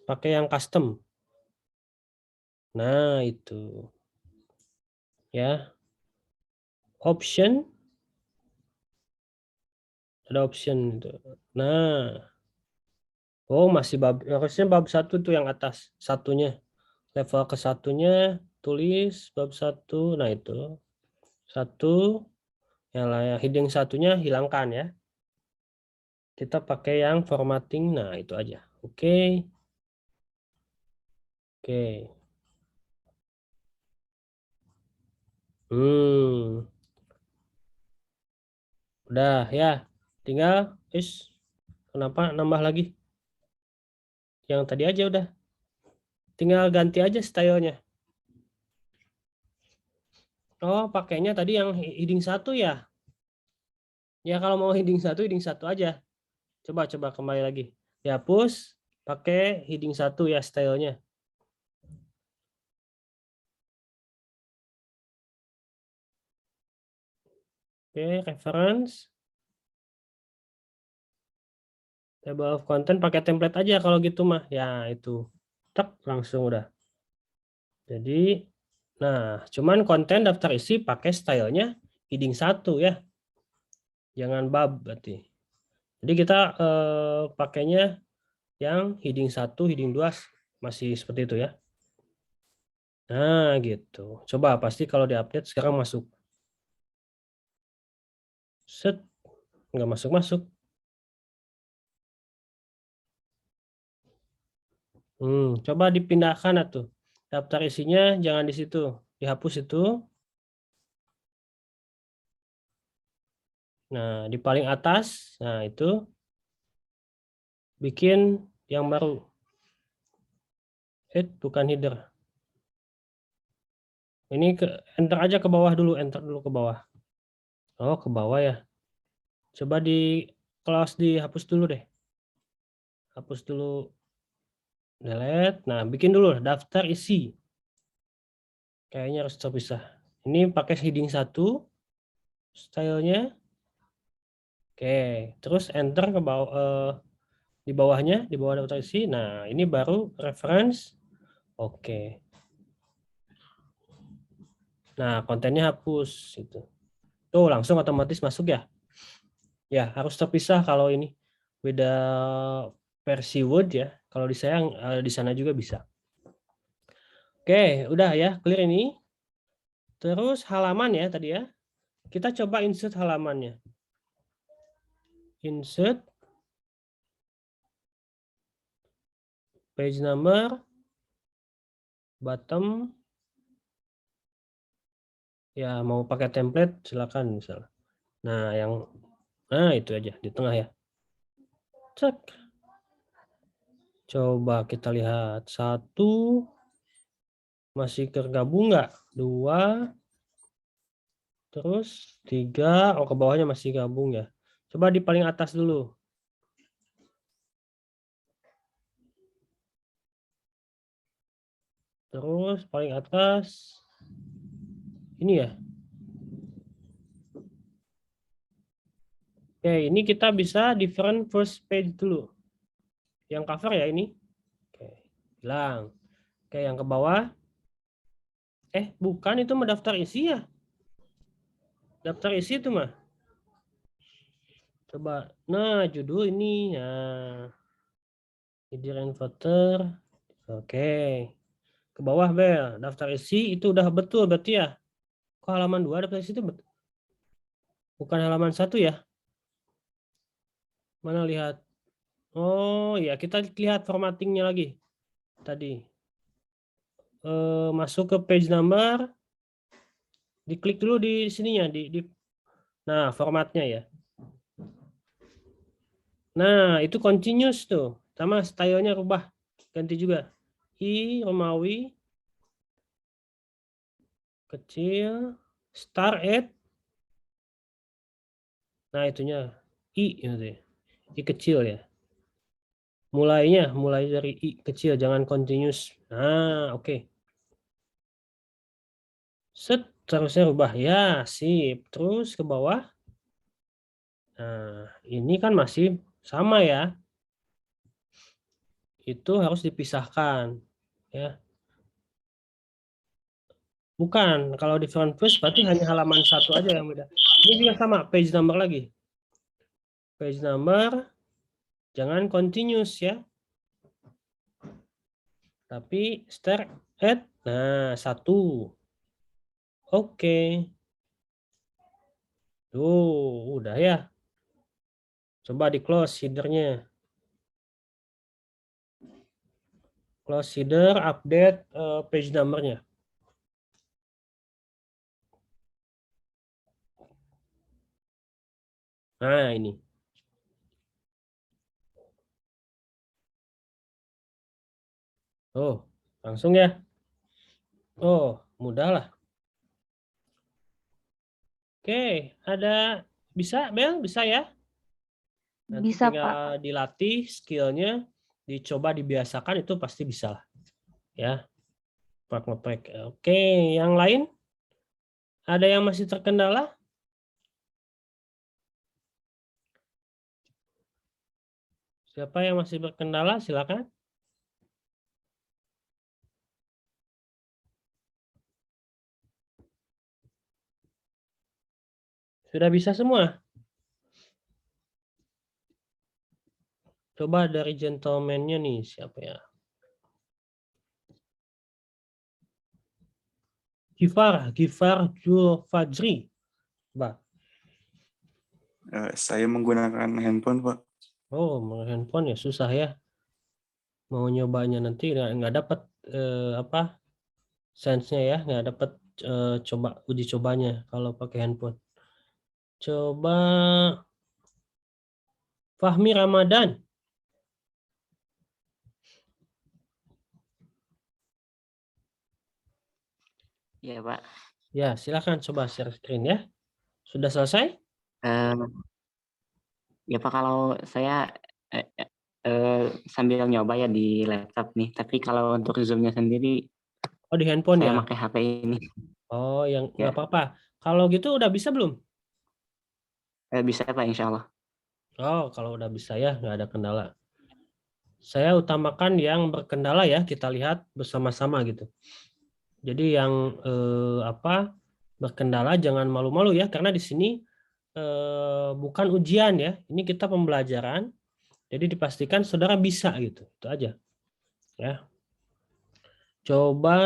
pakai yang custom. Nah, itu. Ya. Option. Ada option itu. Nah. Oh, masih harusnya bab 1 tuh yang atas. Satunya. Level ke satunya tulis bab 1. Nah, itu. 1. Yang heading satunya hilangkan ya. Kita pakai yang formatting. Nah, itu aja. Oke. Oke. Udah ya. Tinggal kenapa nambah lagi? Yang tadi aja udah. Tinggal ganti aja stylenya. Oh, pakainya tadi yang heading 1 ya. Ya kalau mau heading 1 aja. Coba kembali lagi. Dihapus, pakai heading 1 ya stylenya. Oke, reference. Table of content pakai template aja kalau gitu mah. Ya, itu. Tak langsung udah. Jadi, nah, cuman konten daftar isi pakai stylenya heading 1 ya. Jangan bab berarti. Jadi kita pakainya yang heading 1, heading 2 masih seperti itu ya. Nah, gitu. Coba pasti kalau diupdate sekarang masuk. Set, nggak masuk-masuk. Coba dipindahkan atuh. Daftar isinya jangan di situ. Dihapus itu. Nah, di paling atas, nah itu bikin yang baru. Bukan header. Ini enter aja ke bawah dulu, enter dulu ke bawah. Oh, ke bawah ya. Coba di close, dihapus dulu deh. Hapus dulu. Delete. Nah, bikin dulu daftar isi. Kayaknya harus terpisah. Ini pakai heading 1 stylenya. Oke, terus enter ke bawah, di bawahnya, di bawah daftar isi. Nah, ini baru reference. Oke. Nah, kontennya hapus itu. Tuh, langsung otomatis masuk ya. Ya, harus terpisah kalau ini beda versi Word ya. Kalau di saya di sana juga bisa. Oke, udah ya, clear ini. Terus halaman ya tadi ya. Kita coba insert halamannya. insert, page number, bottom. Ya, mau pakai template silakan misalnya. Nah, itu aja di tengah ya. Cek. Coba kita lihat. 1 masih tergabung nggak? 2, terus 3. Oh, ke bawahnya masih gabung ya. Coba di paling atas dulu. Terus paling atas ini ya. Oke, ini kita bisa different first page dulu. Yang cover ya ini. Oke, hilang. Oke, yang ke bawah. Bukan, itu mah daftar isi ya. Daftar isi itu mah. Coba. Nah, judul ini. Nah, Hidden voter. Oke. Ke bawah, Bel. Daftar isi itu udah betul berarti ya. Kok halaman 2 daftar isi itu betul? Bukan halaman 1 ya. Mana lihat? Oh ya, kita lihat formattingnya lagi. Tadi. Masuk ke page number. Diklik dulu di sininya. Nah, formatnya ya. Nah, itu continuous tuh. Sama stylenya rubah. Ganti juga. I, Romawi. Kecil. Start at. Nah, itunya. I. Gitu ya. I kecil ya. Mulai dari I kecil. Jangan continuous. Nah, oke. Set. Seharusnya rubah. Ya, sip. Terus ke bawah. Nah, ini kan masih sama ya. Itu harus dipisahkan. Ya. Bukan, kalau di front page berarti hanya halaman 1 aja yang beda. Ini juga sama, page number lagi. Page number, jangan continuous ya. Tapi start at, nah 1. Oke. Tuh, udah ya. Coba di close header-nya. Close header, update page number-nya. Nah, ini. Oh, langsung ya. Oh, mudah lah. Oke, ada bisa Bel? Bisa ya? Nanti Bisa, tinggal Pak. dilatih skillnya, dicoba dibiasakan itu pasti bisa lah. Ya, praktek. Oke, yang lain? Ada yang masih terkendala? Siapa yang masih berkendala? Silakan. Sudah bisa semua? Coba dari gentleman-nya nih, siapa ya? Gifar Jul Fajri. Coba. Saya menggunakan handphone, Pak. Oh, handphone ya susah ya. Mau nyobanya nanti nggak dapat sense-nya ya, nggak dapat coba uji cobanya kalau pakai handphone. Coba Fahmi Ramadan. Iya, Pak. Ya, silakan coba share screen ya. Sudah selesai? Eh, ya Pak, kalau saya sambil nyoba ya di laptop nih. Tapi kalau untuk Zoom-nya sendiri, Oh, di handphone saya ya? pakai HP ini. Oh, yang Ya. nggak apa-apa. Kalau gitu udah bisa belum? Bisa Pak, insya Allah. Oh, kalau udah bisa ya, nggak ada kendala. Saya utamakan yang berkendala ya, kita lihat bersama-sama gitu. Jadi yang berkendala jangan malu-malu ya, karena di sini bukan ujian ya, ini kita pembelajaran. Jadi dipastikan saudara bisa gitu, itu aja. Ya. Coba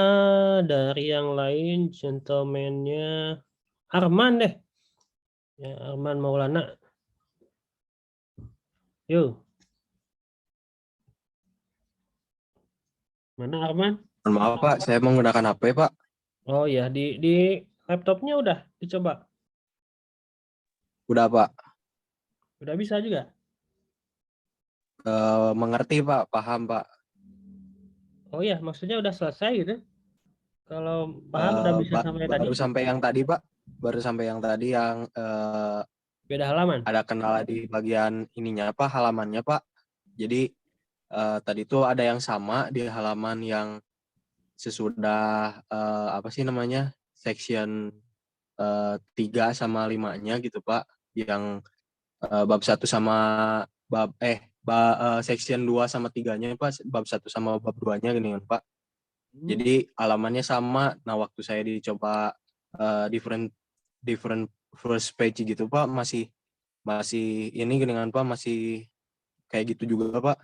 dari yang lain, gentleman-nya Arman deh. Ya, Arman Maulana. Yuk, mana Arman? Mohon maaf Pak, saya menggunakan HP Pak. Oh ya, di laptopnya udah dicoba. Udah Pak. Udah bisa juga. Mengerti Pak, paham Pak. Oh ya, maksudnya udah selesai gitu. Kalau paham udah bisa sampai tadi. Baru sampai yang tadi Pak. Baru sampai yang tadi yang Beda halaman. ada kendala di bagian ininya Pak, halamannya Pak. Jadi tadi tuh ada yang sama di halaman yang sesudah apa sih namanya? Section 3 sama 5-nya gitu Pak. Yang bab 1 sama section 2 sama 3-nya Pak, bab 1 sama bab 2-nya gini kan Pak. Jadi halamannya sama. Nah, waktu saya dicoba different first page gitu Pak, masih ini dengan Pak, masih kayak gitu juga Pak.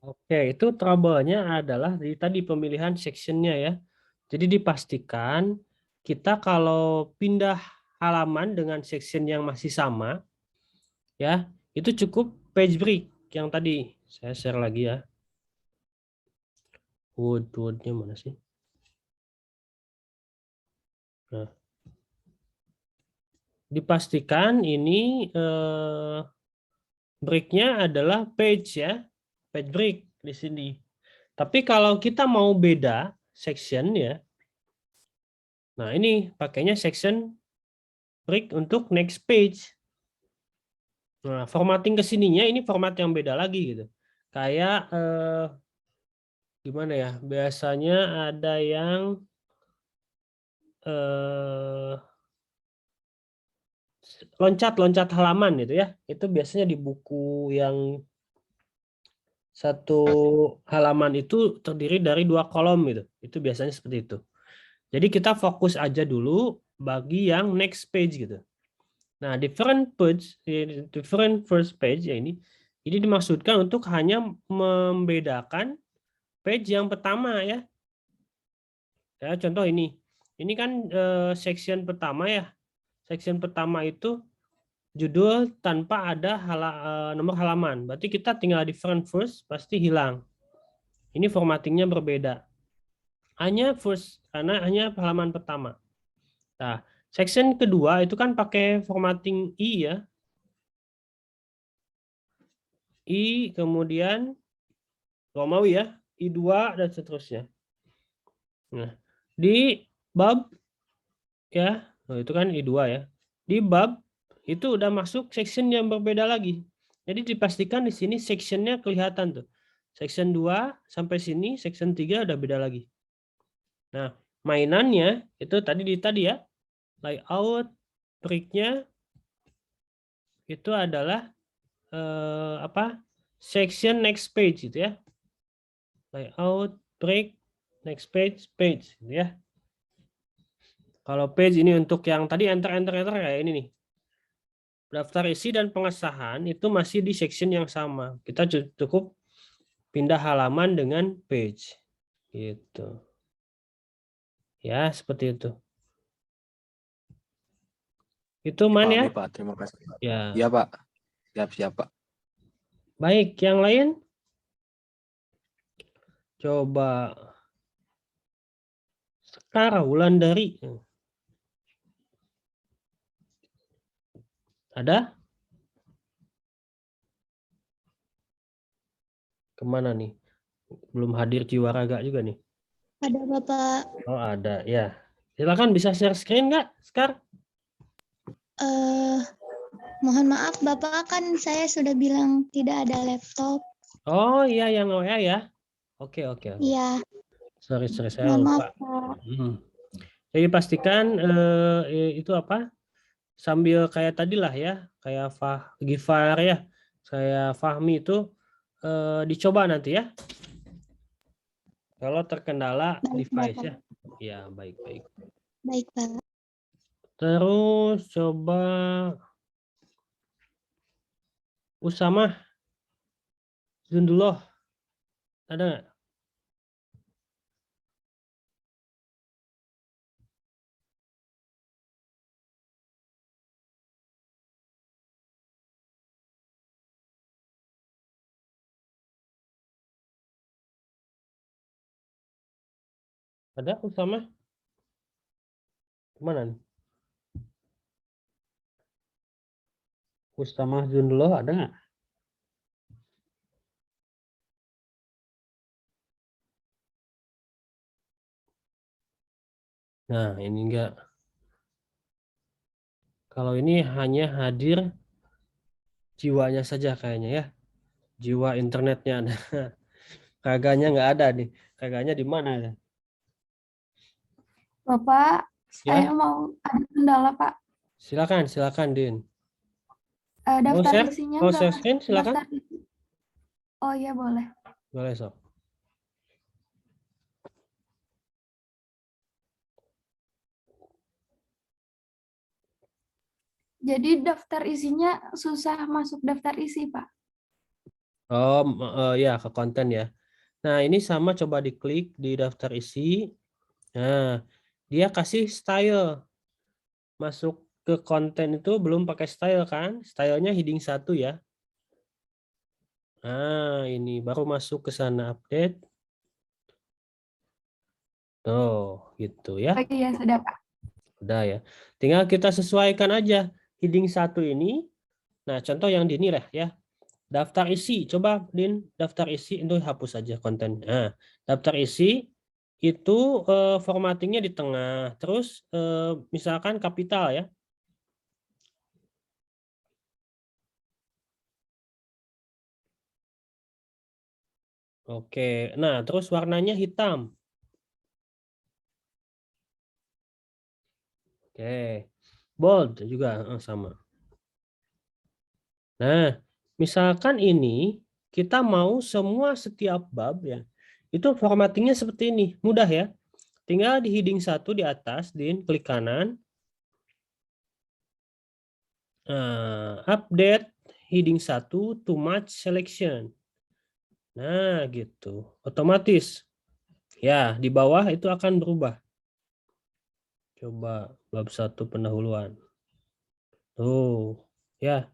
Oke, itu trouble-nya adalah di tadi pemilihan section-nya ya. Jadi dipastikan kita kalau pindah halaman dengan section yang masih sama, ya, itu cukup page break yang tadi. Saya share lagi ya. Word-nya mana sih? Nah, dipastikan ini break-nya adalah page ya, page break di sini. Tapi kalau kita mau beda section ya, nah ini pakainya section break untuk next page. Nah, formatting ke sininya ini format yang beda lagi gitu. Kayak gimana ya? Biasanya ada yang loncat-loncat halaman gitu ya. Itu biasanya di buku yang satu halaman itu terdiri dari 2 kolom gitu. Itu biasanya seperti itu. Jadi kita fokus aja dulu bagi yang next page gitu. Nah, different first page ya ini dimaksudkan untuk hanya membedakan page yang pertama ya. Ya, contoh ini. Ini kan section pertama ya. Section pertama itu judul tanpa ada nomor halaman. Berarti kita tinggal different first pasti hilang. Ini formattingnya berbeda. Hanya first karena hanya halaman pertama. Nah, section kedua itu kan pakai formatting I ya. I kemudian Romawi ya, I2 dan seterusnya. Nah, di bab ya, itu kan I2 ya. Di bab itu udah masuk section yang berbeda lagi. Jadi dipastikan di sini sectionnya kelihatan tuh. Section 2 sampai sini, section 3 udah beda lagi. Nah, mainannya itu tadi ya. Layout break-nya itu adalah section next page gitu ya. Layout break next page gitu ya. Kalau page ini untuk yang tadi enter kayak ini nih. Daftar isi dan pengesahan itu masih di section yang sama. Kita cukup pindah halaman dengan page. Gitu. Ya, seperti itu. Itu Man ya? Pak, terima kasih Pak. Ya. Iya Pak. Siap Pak. Baik, yang lain? Coba sekarang Wulandari. Ada? Kemana nih? Belum hadir Jiwaraga juga nih. Ada Bapak. Oh ada, ya. Silakan bisa share screen nggak, Sekar? Mohon maaf Bapak, kan saya sudah bilang tidak ada laptop. Oh iya, yang WA ya. Oke. Iya, Sorry, saya mohon maaf lupa. Pak. Jadi pastikan itu apa? Sambil kayak tadi lah ya, kayak Gifar ya, saya Fahmi itu dicoba nanti ya. Kalau terkendala Baik, device Bapak. ya. Ya, baik. Baik Pak. Terus coba Usamah Zundullah. Ada nggak? Ada Usama? Mana nih? Ustamah Junduloh ada nggak? Nah, ini enggak. Kalau ini hanya hadir jiwanya saja kayaknya ya. Jiwa internetnya ada. Kagaknya nggak ada nih. Kagaknya di mana ya? Bapak, saya Ya, mau ada kendala, Pak. silakan Din. Mau Daftar share? isinya Mau nggak share masuk. screen? Silakan. Daftar isi. Oh iya, boleh. Boleh, Sob. Jadi daftar isinya susah masuk daftar isi, Pak. Oh, ya ke konten ya. Nah, ini sama coba diklik di daftar isi. Nah, dia kasih style. Masuk ke konten itu belum pakai style kan? Stylenya heading 1 ya. Nah, ini baru masuk ke sana update. Tuh, gitu ya. Oh iya, sudah, Pak. Udah ya. Tinggal kita sesuaikan aja heading 1 ini. Nah, contoh yang di ini lah ya. Daftar isi. Coba Din, daftar isi itu hapus aja konten. Nah, daftar isi itu formattingnya di tengah. Terus misalkan kapital ya. Oke. Nah, terus warnanya hitam. Oke. Bold juga sama. Nah, misalkan ini kita mau semua setiap bab ya. Itu formattingnya seperti ini. Mudah ya. Tinggal di heading 1 di atas, Din, klik kanan. Update heading 1 too much selection. Nah, gitu. Otomatis. Ya, di bawah itu akan berubah. Coba bab 1 pendahuluan. Tuh, ya.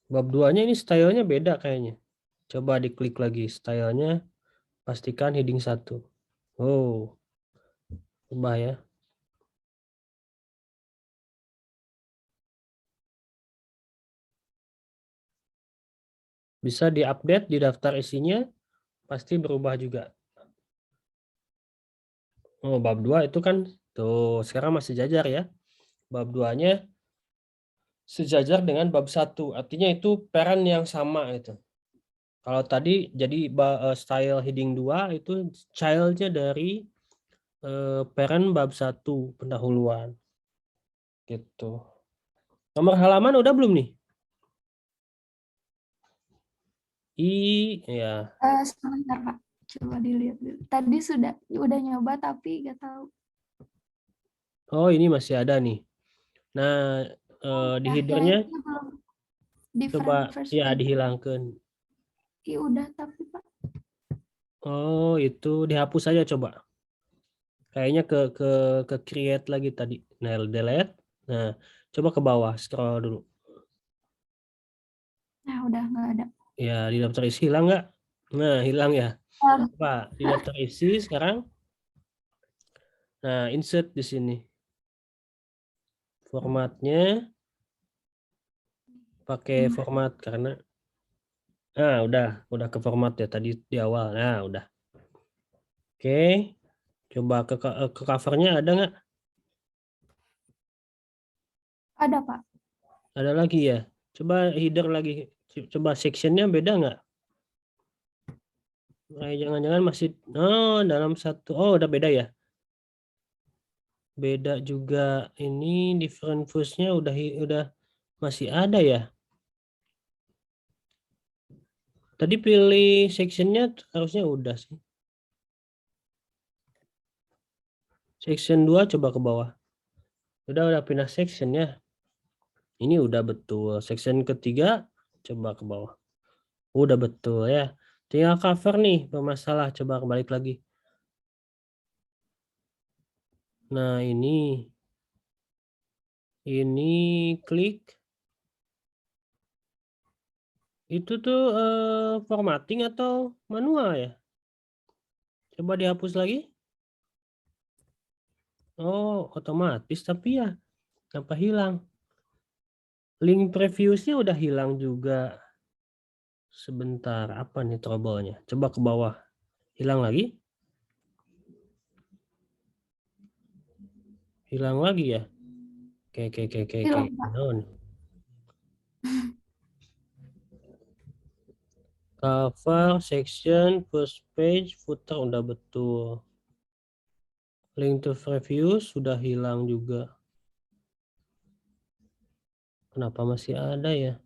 Bab 2-nya ini stylenya beda kayaknya. Coba diklik lagi stylenya, pastikan heading 1. Oh, berubah ya. Bisa diupdate di daftar isinya, pasti berubah juga. Oh, bab 2 itu kan tuh sekarang masih jajar ya. Bab 2-nya sejajar dengan bab 1. Artinya itu parent yang sama itu. Kalau tadi jadi style heading 2 itu child-nya dari parent bab 1 pendahuluan. Gitu. Nomor halaman udah belum nih? Ya. Sebentar, Pak. Coba dilihat dulu. Tadi udah nyoba tapi nggak tahu. Oh, ini masih ada nih. Nah, di Nah, headernya yang ini belum coba different first ya page. dihilangkan. Iya udah tapi, Pak. Oh, itu dihapus saja coba. Kayaknya ke create lagi tadi. Nah, delete. Nah, coba ke bawah, scroll dulu. Nah, udah nggak ada. Ya, di daftar isi hilang nggak? Nah, hilang ya. Coba di daftar isi sekarang. Nah, insert di sini. Formatnya pakai format karena udah ke format ya tadi di awal. Nah, udah. Oke. Coba ke covernya ada nggak? Ada, Pak. Ada lagi ya. Coba header lagi. Coba sectionnya beda nggak? Jangan-jangan masih dalam satu. Oh, udah beda ya. Beda juga ini different views-nya udah masih ada ya. Tadi pilih sectionnya harusnya udah sih. Section 2 coba ke bawah. Udah pindah section ya. Ini udah betul. Section ketiga coba ke bawah. Udah betul ya. Tinggal cover nih bermasalah. Coba kembali lagi. Nah, ini klik. Itu tuh formatting atau manual ya? Coba dihapus lagi. Oh, otomatis tapi ya apa hilang? Link previousnya udah hilang juga. Sebentar, apa nih trouble-nya? Coba ke bawah. Hilang lagi? Hilang lagi ya? Oke. Hilang, Pak. Naon? Cover, section, first page, footer udah betul. Link to preview sudah hilang juga. Kenapa masih ada ya?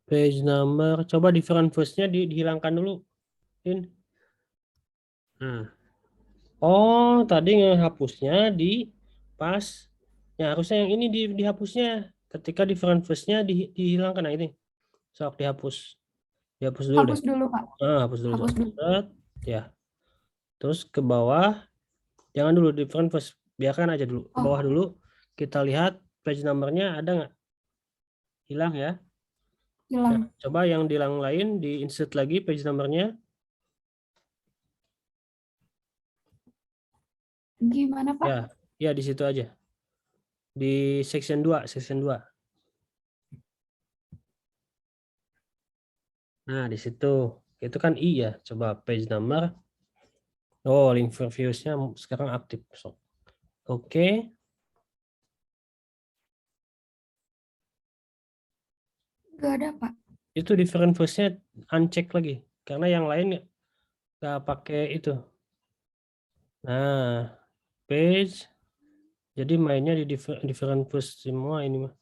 Page number, coba different first-nya dihilangkan dulu. Nah. Oh, tadi ngehapusnya di pas. Ya, harusnya yang ini dihapusnya. Ketika different first-nya dihilangkan. Nah, ini. Sok dihapus. Dihapus dulu deh. Hapus dulu, Pak. Hapus dulu. Hapus dulu. Set. Ya. Terus ke bawah. Jangan dulu different first. Biarkan aja dulu. Ke bawah dulu. Kita lihat page number-nya ada nggak? Hilang ya. Hilang. Nah, coba yang di yang lain di insert lagi page number-nya. Gimana, Pak? Ya di situ aja. Di section 2. Nah, di situ. Itu kan I ya. Coba page number. Oh, link previews-nya sekarang aktif. Oke. Nggak ada, Pak. Itu different first-nya uncheck lagi. Karena yang lain nggak pakai itu. Nah, page. Jadi mainnya di different first semua ini mah.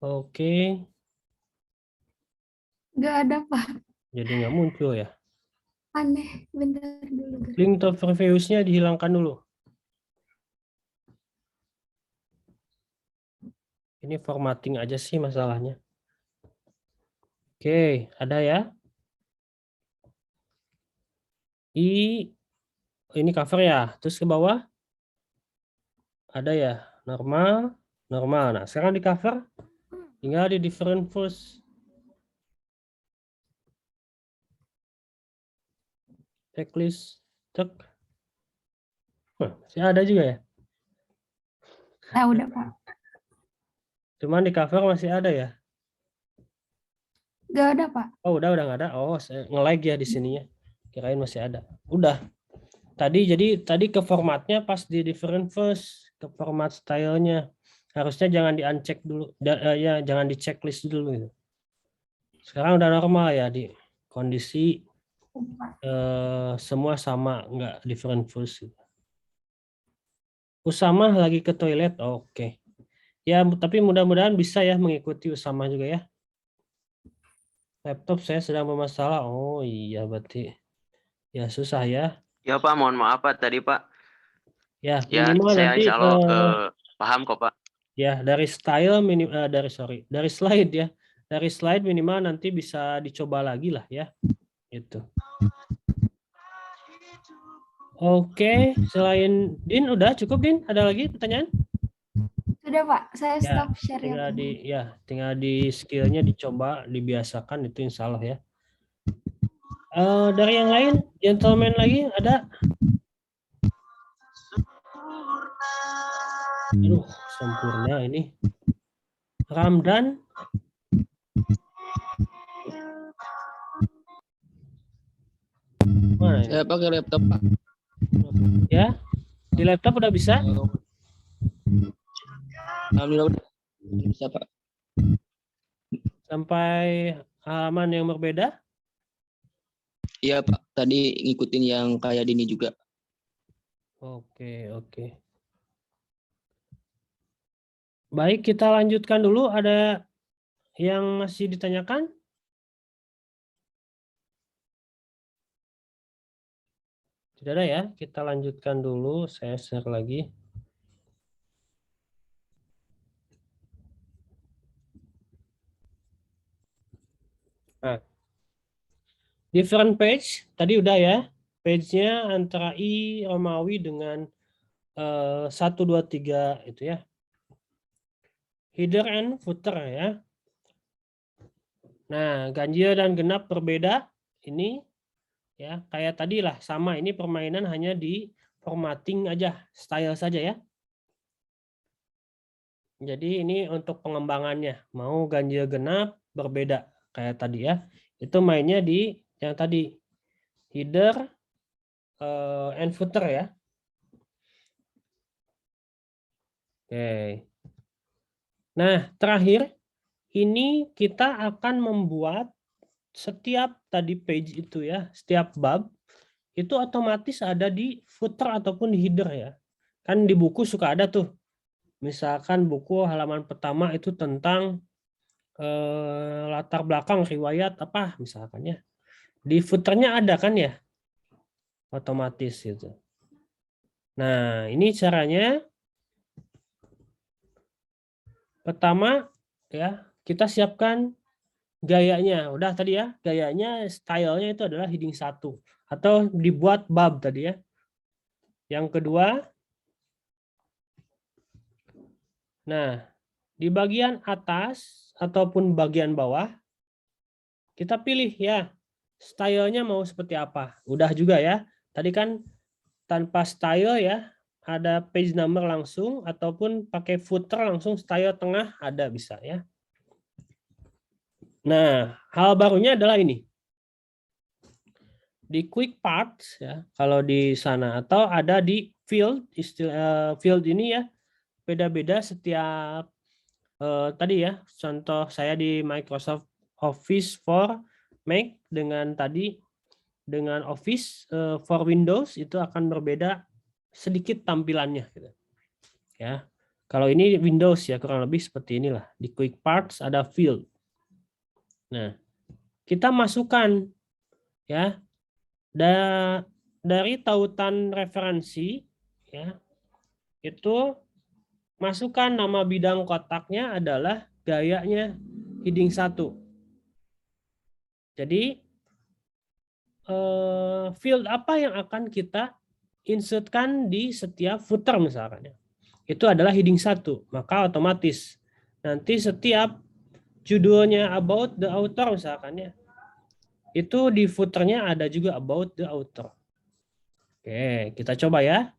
Oke. Nggak ada, Pak. Jadi nggak muncul ya. Aneh. Bentar dulu. Link to previews-nya dihilangkan dulu. Ini formatting aja sih masalahnya. Oke, ada ya. Ini cover ya. Terus ke bawah. Ada ya. Normal. Nah, sekarang di cover. Tinggal di different first. Checklist. Cek. Masih ada juga ya. Udah, Pak. Cuman di cover masih ada ya. Nggak ada, Pak. Oh, udah nggak ada. Oh, saya nge-lag ya di sininya. Kirain masih ada. Udah. Tadi ke formatnya pas di different first, ke format stylenya. Harusnya jangan di uncheck dulu. Ya, jangan di checklist dulu gitu. Sekarang udah normal ya di kondisi semua sama, nggak different first. Usama lagi ke toilet. Oke. Ya, tapi mudah-mudahan bisa ya mengikuti Usama juga ya. Laptop saya sedang bermasalah. Oh iya, berarti ya susah ya. Ya Pak, mohon maaf Pak tadi Pak. Ya, Ya, minimal saya nanti insya Allah paham kok Pak. ya dari style dari slide ya. Dari slide minimal nanti bisa dicoba lagi lah ya. Itu. Oke, selain Din udah cukup Din? Ada lagi pertanyaan? Sudah, Pak. Saya Ya, stop share tinggal di skillnya dicoba, dibiasakan itu insya Allah ya. Dari yang lain, gentleman lagi ada? Aduh, sempurna ini. Ramdan. Mana ini? Saya pakai laptop, Pak. Ya, di laptop udah bisa? Alhamdulillah udah bisa, Pak. Sampai halaman yang berbeda? Iya, Pak. Tadi ngikutin yang kayak Dini juga. Oke. Baik, kita lanjutkan dulu. Ada yang masih ditanyakan? Tidak ada ya. Kita lanjutkan dulu. Saya share lagi. Nah, different page. Tadi udah ya. Page-nya antara I Romawi dengan 1, 2, 3 itu ya. header and footer ya. Nah, ganjil dan genap berbeda. Ini ya kayak tadi lah, sama, ini permainan hanya di formatting aja, style saja ya. Jadi ini untuk pengembangannya, mau ganjil genap berbeda kayak tadi ya. Itu mainnya di yang tadi header and footer ya. Oke. Nah, terakhir ini kita akan membuat setiap tadi page itu ya, setiap bab itu otomatis ada di footer ataupun di header ya. Kan di buku suka ada tuh. Misalkan buku halaman pertama itu tentang latar belakang riwayat apa misalkan ya. Di footernya ada kan ya? Otomatis gitu. Nah, ini caranya. Pertama ya, kita siapkan gayanya. Udah tadi ya, gayanya, stylenya itu adalah heading 1 atau dibuat bab tadi ya. Yang kedua, nah, di bagian atas ataupun bagian bawah kita pilih ya, stylenya mau seperti apa. Udah juga ya. Tadi kan tanpa style ya, ada page number langsung ataupun pakai footer langsung style tengah ada bisa ya. Nah, hal barunya adalah ini. Di quick parts ya, kalau di sana atau ada di field, istilah field ini ya beda-beda setiap tadi ya. Contoh saya di Microsoft Office for Mac dengan tadi dengan Office for Windows itu akan berbeda sedikit tampilannya gitu. Ya. Kalau ini Windows ya kurang lebih seperti inilah. Di quick parts ada field. Nah, kita masukkan ya dari tautan referensi ya. Itu masukkan nama bidang kotaknya adalah gayanya heading 1. Jadi field apa yang akan kita insertkan di setiap footer misalkan ya. Itu adalah heading 1, maka otomatis nanti setiap judulnya about the author misalkan ya, itu di footernya ada juga about the author. Oke, kita coba ya.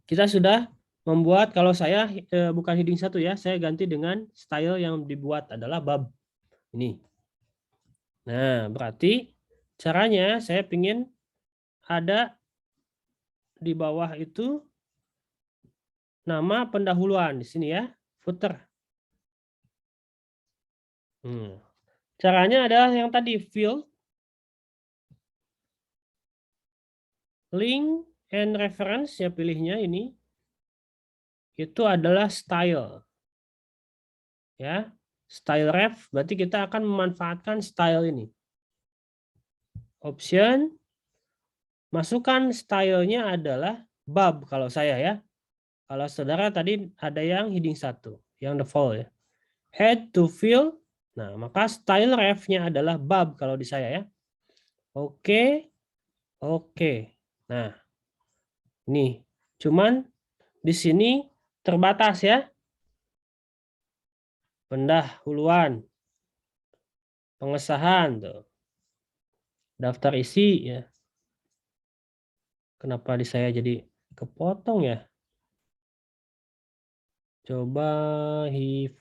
Kita sudah membuat, kalau saya bukan heading 1 ya, saya ganti dengan style yang dibuat adalah bab ini. Nah, berarti caranya saya ingin ada di bawah itu nama pendahuluan di sini ya, footer. Caranya adalah yang tadi field, link and reference ya pilihnya ini. Itu adalah style. Ya, style ref berarti kita akan memanfaatkan style ini. Option, masukkan stylenya adalah bab kalau saya ya. Kalau saudara tadi ada yang heading 1, yang default ya. Head to field. Nah, maka style ref-nya adalah bab kalau di saya ya. Oke. Oke. Nah, ini cuman di sini terbatas ya. Pendahuluan. Pengesahan tuh. Daftar isi ya. Kenapa di saya jadi kepotong ya? Coba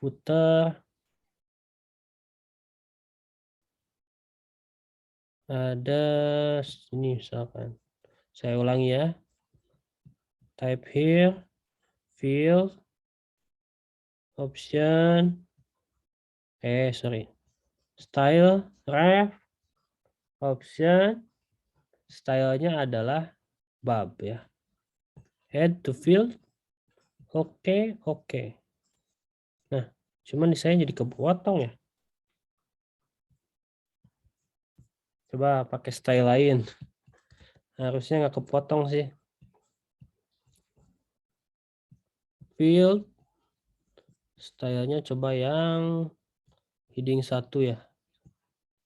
footer. Ada ini misalkan. Saya ulangi ya. Type here, field, option, sorry. Style, ref, option, stylenya adalah bab ya. Head to field, oke. Nah, cuman di saya jadi kepotong ya. Coba pakai style lain. Harusnya nggak kepotong sih. Field, stylenya coba yang heading 1 ya.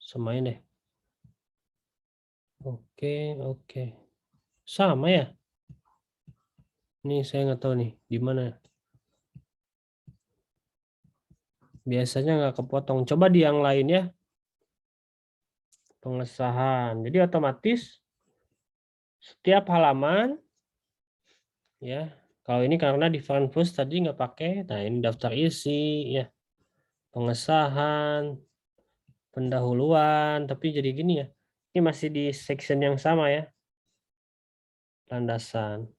Samain deh. Oke. Sama ya. Ini saya nggak tahu nih di mana. Biasanya nggak kepotong. Coba di yang lain ya. Pengesahan. Jadi otomatis setiap halaman ya. Kalau ini karena di front first tadi nggak pakai. Nah ini daftar isi ya. Pengesahan, pendahuluan. Tapi jadi gini ya. Ini masih di section yang sama ya. Landasan.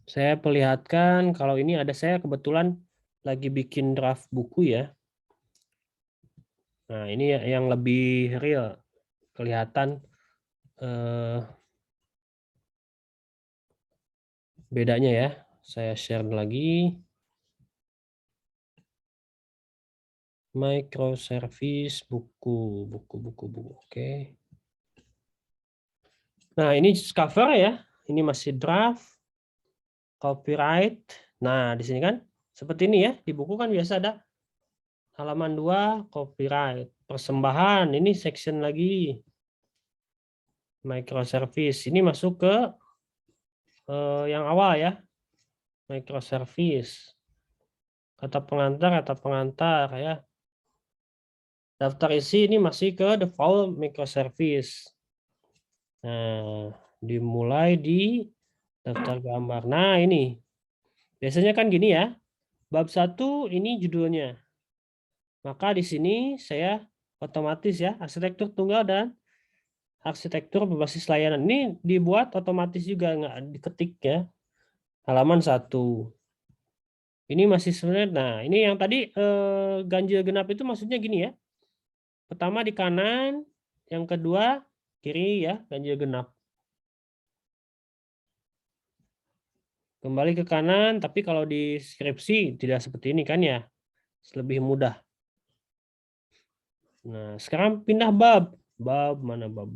Saya perlihatkan kalau ini ada saya kebetulan lagi bikin draft buku ya. Nah, ini yang lebih real. Kelihatan bedanya ya. Saya share lagi. Microservice buku. Oke. Nah, ini cover ya. Ini masih draft. Copyright. Nah, di sini kan seperti ini ya. Di buku kan biasa ada halaman 2 copyright. Persembahan, ini section lagi. Microservice. Ini masuk ke yang awal ya. Microservice. Kata pengantar ya. Daftar isi ini masih ke default microservice. Nah, dimulai di daftar gambar. Nah, ini. Biasanya kan gini ya. Bab 1 ini judulnya. Maka di sini saya otomatis ya, arsitektur tunggal dan arsitektur berbasis layanan. Ini dibuat otomatis juga, nggak diketik ya. Halaman 1. Ini masih sebenarnya, nah ini yang tadi ganjil genap itu maksudnya gini ya. Pertama di kanan, yang kedua kiri ya, ganjil genap. Kembali ke kanan, tapi kalau di skripsi tidak seperti ini kan ya. Lebih mudah. Nah, sekarang pindah bab. Bab mana bab.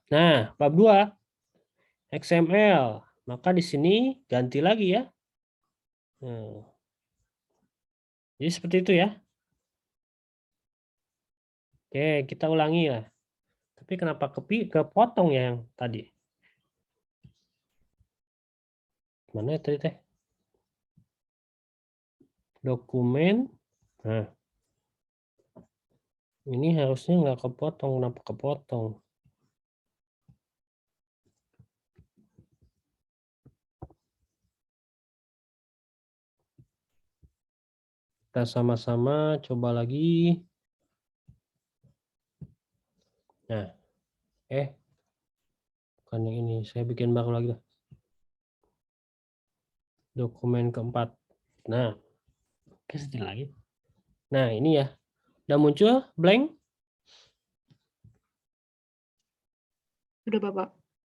Nah, bab 2 XML. Maka di sini ganti lagi ya. Nah. Jadi seperti itu ya. Oke, kita ulangi lah. Tapi kenapa kepotong ya yang tadi? Mana tadi teh? Dokumen. Nah. Ini harusnya nggak kepotong. Kenapa kepotong? Kita sama-sama coba lagi. Nah. Bukan yang ini. Saya bikin baru lagi lah. Dokumen keempat. Nah. Oke, sedikit lagi. Nah, ini ya. Udah muncul blank? Sudah, Bapak.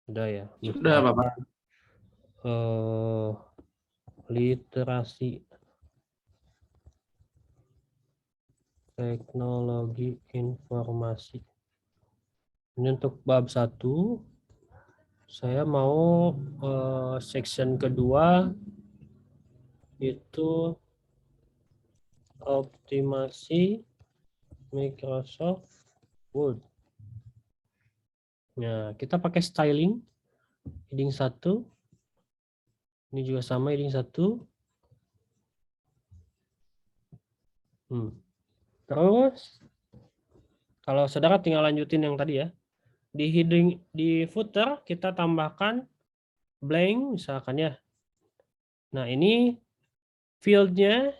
Udah ya. Sudah, Bapak. Literasi teknologi informasi. Ini untuk bab 1. Saya mau section kedua itu optimasi Microsoft Word. Nah, kita pakai styling heading 1. Ini juga sama heading 1. Terus kalau saudara tinggal lanjutin yang tadi ya. Di heading di footer kita tambahkan blank misalkan ya. Nah, ini field-nya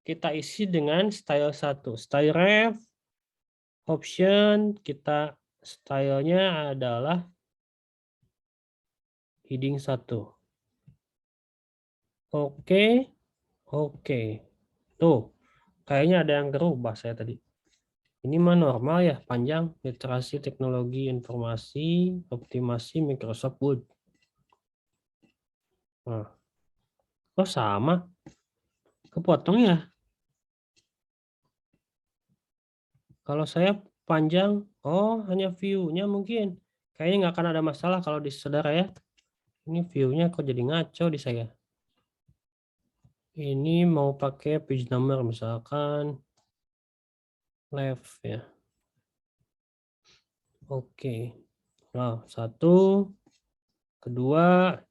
kita isi dengan style 1. Style ref option kita stylenya adalah heading 1. Oke. Tuh, kayaknya ada yang berubah saya tadi. Ini mah normal ya, panjang. Literasi teknologi informasi, optimasi Microsoft Word. Nah, kok sama? Kepotong ya? Kalau saya panjang, oh hanya view-nya mungkin. Kayaknya nggak akan ada masalah kalau di saudara ya. Ini view-nya kok jadi ngaco di saya. Ini mau pakai page number misalkan left ya. Oke. Nah, 1, 2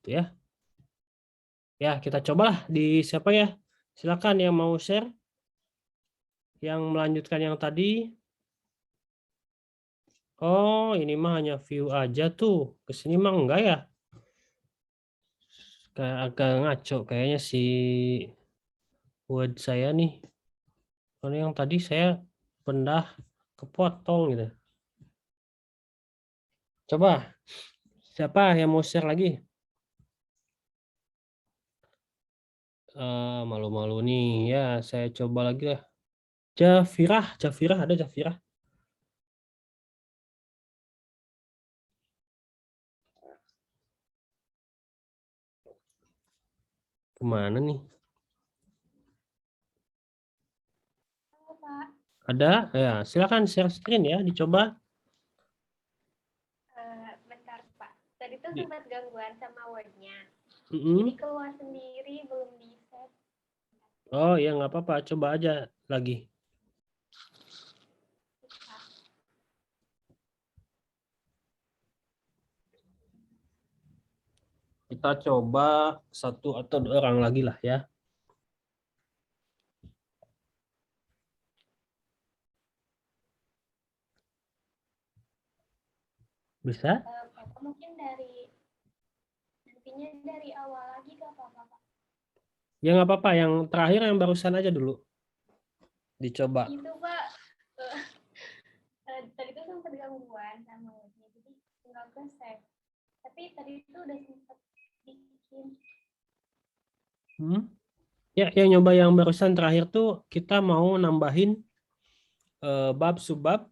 itu ya. Ya, kita cobalah di siapa ya? Silakan yang mau share, yang melanjutkan yang tadi. Oh, ini mah hanya view aja tuh. Kesini mah enggak ya? Kayak agak ngaco kayaknya si Word saya nih. Karena yang tadi saya pindah kepotong gitu. Coba, siapa yang mau share lagi? Malu-malu nih ya, saya coba lagi lah. Jafirah ada Jafirah. Kemana nih? Halo, Pak. Ada? Ya, silakan share screen ya, dicoba. Bentar, Pak. Tadi tuh Di- sempat gangguan sama Word-nya. Mm-mm. Jadi keluar sendiri, belum di-set. Oh ya nggak apa-apa, coba aja lagi. Kita coba satu atau dua orang lagi lah ya. Bisa? Bapak mungkin nantinya dari awal lagi gak apa-apa, Pak? Ya nggak apa-apa, yang terakhir yang barusan aja dulu. Dicoba. Itu, Pak. Tadi tuh sempat gangguan sama Word-nya, jadi nggak ke-save. Tapi tadi itu udah sempat bikin. Ya, yang nyoba yang barusan terakhir tuh kita mau nambahin bab subbab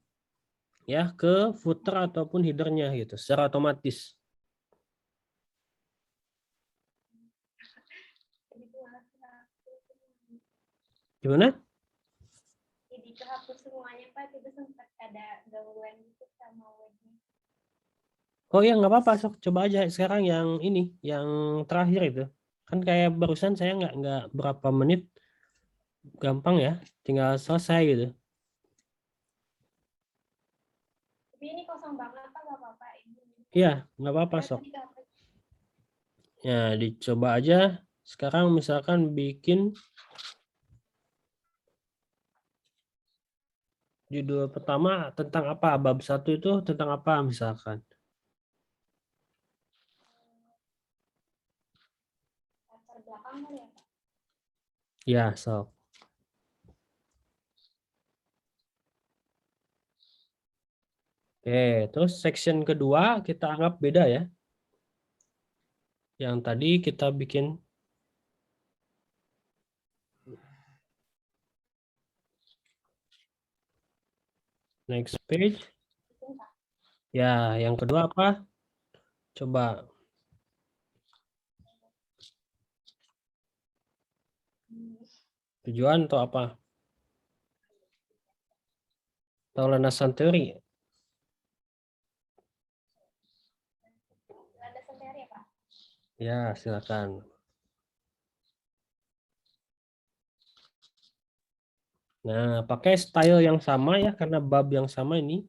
ya ke footer ataupun headernya gitu secara otomatis. Jadi itu Gimana? jadi kehapus semuanya, Pak. Itu sempat ada gangguan gitu sama Word-nya. Oh ya nggak apa-apa, sok coba aja sekarang yang ini, yang terakhir itu. Kan kayak barusan saya nggak berapa menit, gampang ya, tinggal selesai gitu. Tapi ini kosong banget, Pak. Gak apa-apa. Iya, nggak apa-apa sok. Ya, dicoba aja. Sekarang misalkan bikin judul pertama tentang apa? Bab 1 itu tentang apa misalkan? Latar belakang kali ya, Pak? Ya, sok. Oke, terus section kedua kita anggap beda ya. Yang tadi kita bikin next page. Ya, yang kedua apa? Coba. Tujuan atau apa? Atau landasan teori? Landasan teori ya, Pak? Ya, silakan. Nah, pakai style yang sama ya, karena bab yang sama ini.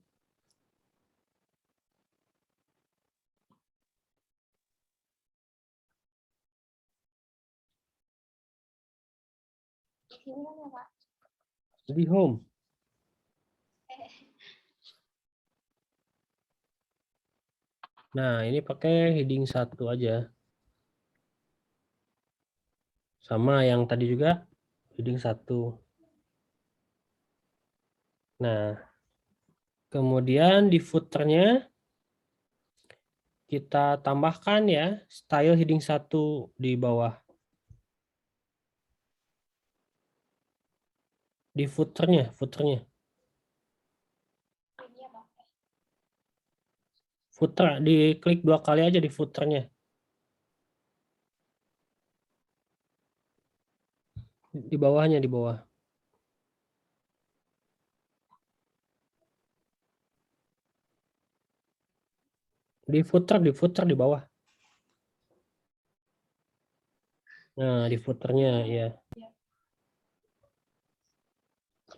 Di sini kan ya, Pak? Di home. Nah, ini pakai heading 1 aja. Sama yang tadi juga, heading 1. Nah, kemudian di footernya kita tambahkan ya, style heading 1 di bawah. Di footernya. Ini ya, Pak? Footer, diklik 2 kali aja di footernya. Di bawahnya, di bawah. Di footer di bawah. Nah, di footernya ya.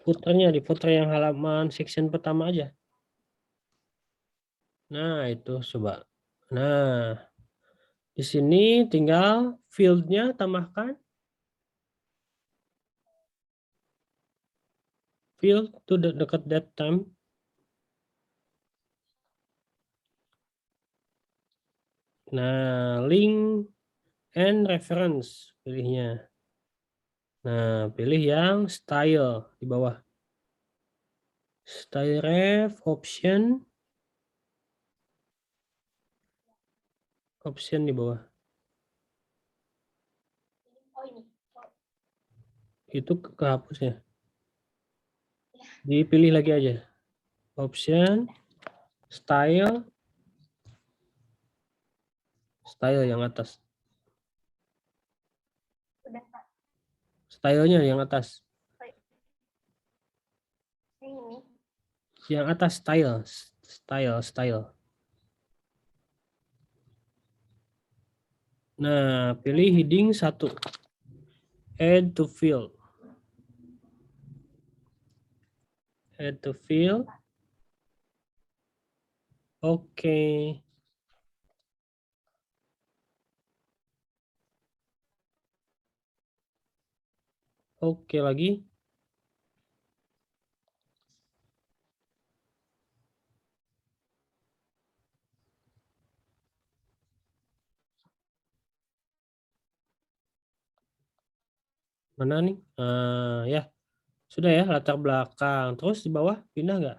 Footernya, di footer yang halaman section pertama aja. Nah, itu coba. Nah, Di sini tinggal field-nya tambahkan. Field to dekat that time. Nah, link and reference pilihnya. Nah, pilih yang style di bawah. Style ref option. Option di bawah. Oh ini. Itu kehapus ya. Dipilih lagi aja. Option, style, style yang atas. Udah Pak. Stylenya yang atas. Ini. Yang atas style. Nah, pilih heading 1. Add to field. Add to field. Oke. Oke lagi. Mana nih? Ya, sudah ya latar belakang. Terus di bawah pindah nggak?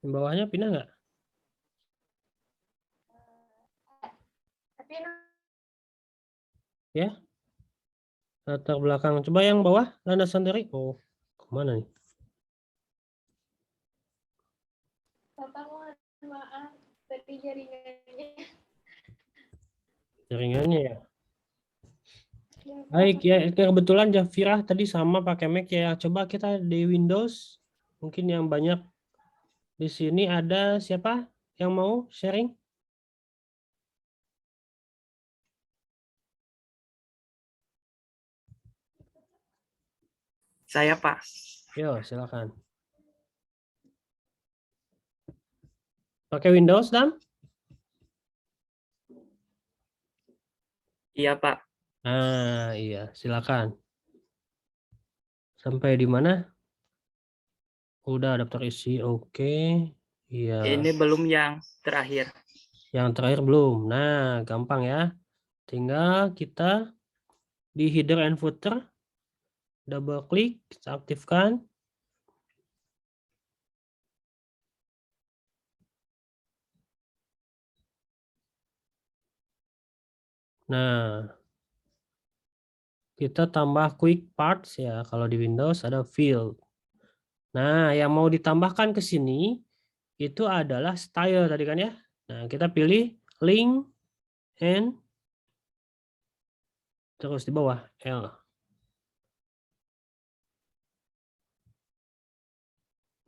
Di bawahnya pindah nggak? Tapi Ya, latar belakang. Coba yang bawah landasan dari. Oh, kemana nih? Bapak mohon maaf tadi jaringannya. Jaringannya ya. Ya, Pak. Baik ya, kebetulan Jafira tadi sama pakai Mac ya. Coba kita di Windows. Mungkin yang banyak di sini ada siapa yang mau sharing? Saya, Pak. Yo, silakan. Pakai Windows, Dam? Iya, Pak. Ah, iya, silakan. Sampai di mana? Udah daftar isi, oke. Iya. Ini belum yang terakhir. Yang terakhir belum. Nah, gampang ya. Tinggal kita di header and footer, double klik, kita aktifkan. Nah, kita tambah quick parts ya. Kalau di Windows ada field. Nah, yang mau ditambahkan ke sini itu adalah style tadi kan ya. Nah, kita pilih link and terus di bawah L.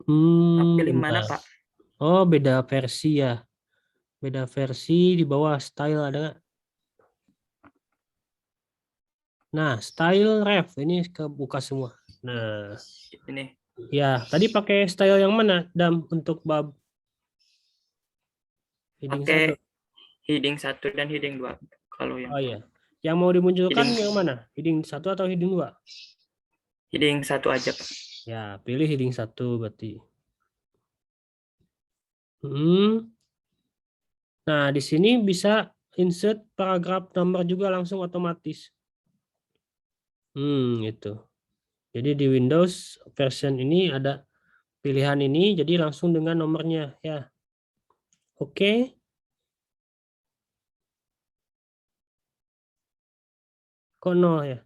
Pilih mana, Bentar. Pak? Oh, beda versi ya. Beda versi di bawah style ada nggak? Nah, style ref ini kebuka semua. Nah, Ini. ya, tadi pakai style yang mana, Dam, untuk bab heading 1? Pakai heading 1 dan heading 2. Kalau yang Oh iya. Yang mau dimunculkan Heading. yang mana? Heading 1 atau heading 2? heading 1 aja, Pak. Ya, pilih heading 1 berarti. Nah, di sini bisa insert paragraph number juga langsung otomatis. Itu. Jadi di Windows version ini ada pilihan ini, jadi langsung dengan nomornya ya. Oke. Kok 0 ya?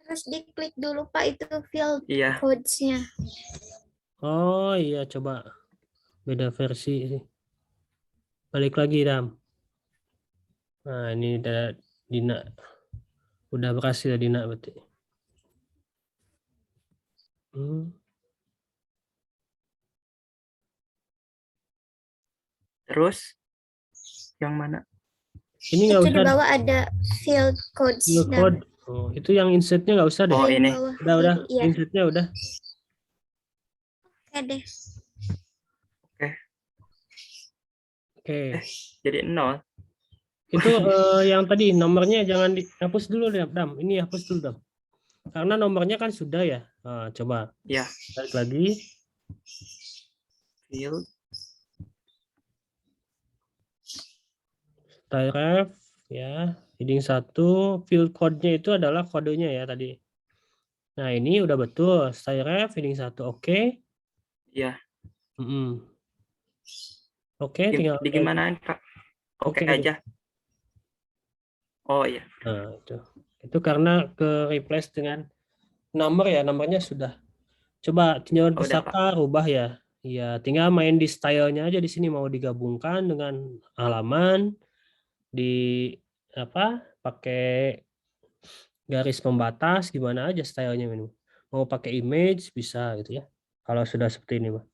Harus diklik dulu Pak itu field Iya. codes-nya. Oh iya, coba beda versi sih. Balik lagi, Dam. Nah, ini udah Dina. Udah berhasil Dina berarti. Terus yang mana? Ini nggak Itu di usah bawah ada field codes. field code. Oh, itu yang insertnya nggak usah deh. Oh, Paling ini. bawah Udah, kiri. Ya, insertnya udah. oke deh. Oke. Jadi 0. Itu yang tadi nomornya jangan dihapus dulu deh, Dam. Ini hapus dulu, Dam. Karena nomornya kan sudah ya. Nah, coba Ya, balik lagi. field. Style ref ya. Heading 1, field code-nya itu adalah kodenya ya tadi. Nah, ini udah betul. Style ref heading 1 oke. Ya, Oke, tinggal digimanain, Kak? Oke oke. aja. Oh iya. Nah, itu karena ke replace dengan nomor ya, nomornya sudah. Coba tinjauan Udah, Pak. pustaka rubah ya. Ya, tinggal main di stylenya aja di sini mau digabungkan dengan halaman di apa? Pakai garis pembatas gimana aja stylenya ini. Mau pakai image bisa gitu ya. Kalau sudah seperti ini, Pak.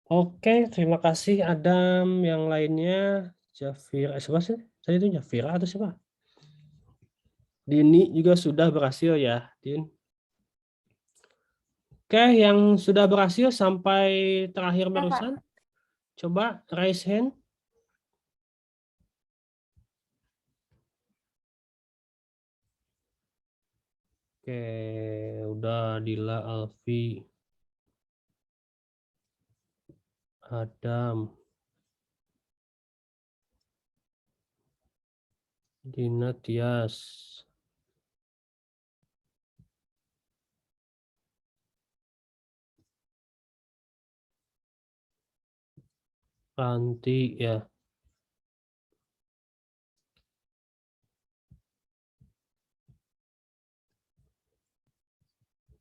Oke, terima kasih Adam. Yang lainnya Jafira, siapa sih? Tadi itu Jafira atau siapa? Dini juga sudah berhasil ya, Din. Oke, yang sudah berhasil sampai terakhir Pak. barusan, coba raise hand. Oke, udah Dila, Alfi, Adam, Dina, Tias. Ranti ya.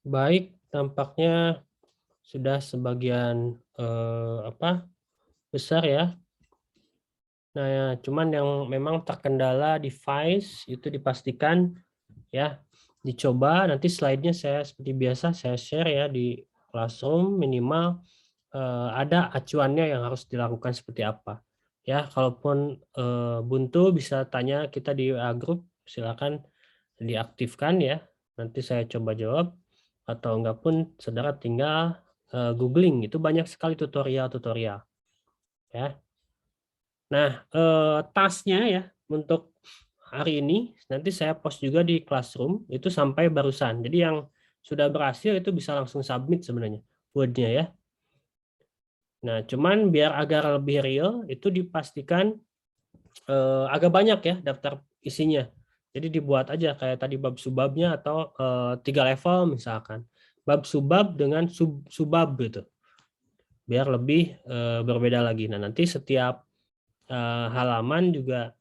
Baik, tampaknya sudah sebagian besar ya. Nah, ya, cuman yang memang terkendala device itu dipastikan ya dicoba. Nanti slide-nya saya seperti biasa saya share ya di Classroom, minimal ada acuannya yang harus dilakukan seperti apa. Ya, kalaupun buntu bisa tanya kita di WA group, silakan diaktifkan ya. Nanti saya coba jawab atau enggak pun saudara tinggal googling, itu banyak sekali tutorial-tutorial ya. Nah, tasnya ya untuk hari ini nanti saya post juga di Classroom itu sampai barusan. Jadi yang sudah berhasil itu bisa langsung submit sebenarnya Word-nya ya. Nah, cuman biar agar lebih real itu dipastikan agak banyak ya daftar isinya. Jadi dibuat aja kayak tadi bab subabnya atau 3 level misalkan. Bab subab dengan subab gitu. Biar lebih berbeda lagi. Nah, nanti setiap halaman juga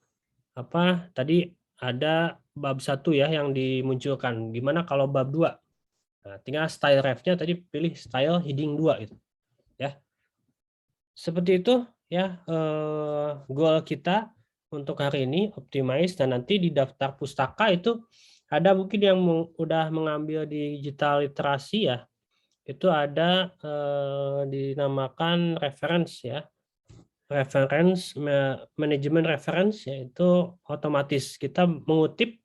apa tadi ada bab 1 ya yang dimunculkan. Gimana kalau bab 2? Nah, tinggal style ref-nya tadi pilih style heading 2 gitu. Ya. Seperti itu ya goal kita untuk hari ini optimize, dan nanti di daftar pustaka itu ada mungkin yang udah mengambil digital literasi ya. Itu ada dinamakan reference ya. Reference manajemen reference yaitu otomatis kita mengutip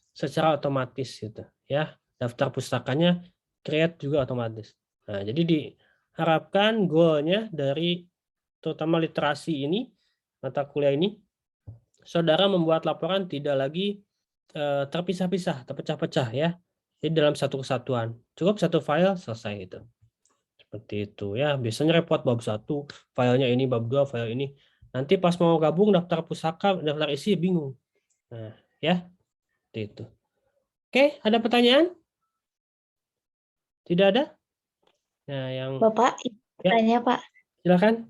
secara otomatis gitu ya. Daftar pustakanya create juga otomatis. Nah, jadi diharapkan goalnya dari terutama literasi ini, mata kuliah ini, saudara membuat laporan tidak lagi terpisah-pisah, terpecah-pecah ya. Jadi dalam satu kesatuan. Cukup satu file selesai itu. Seperti itu ya. Biasanya repot bab 1, filenya ini, bab 2, file ini. Nanti pas mau gabung daftar pusaka, daftar isi bingung. Nah, ya. Seperti itu. Oke, ada pertanyaan? Tidak ada? Nah, yang Bapak, ya, tanya Pak. silakan.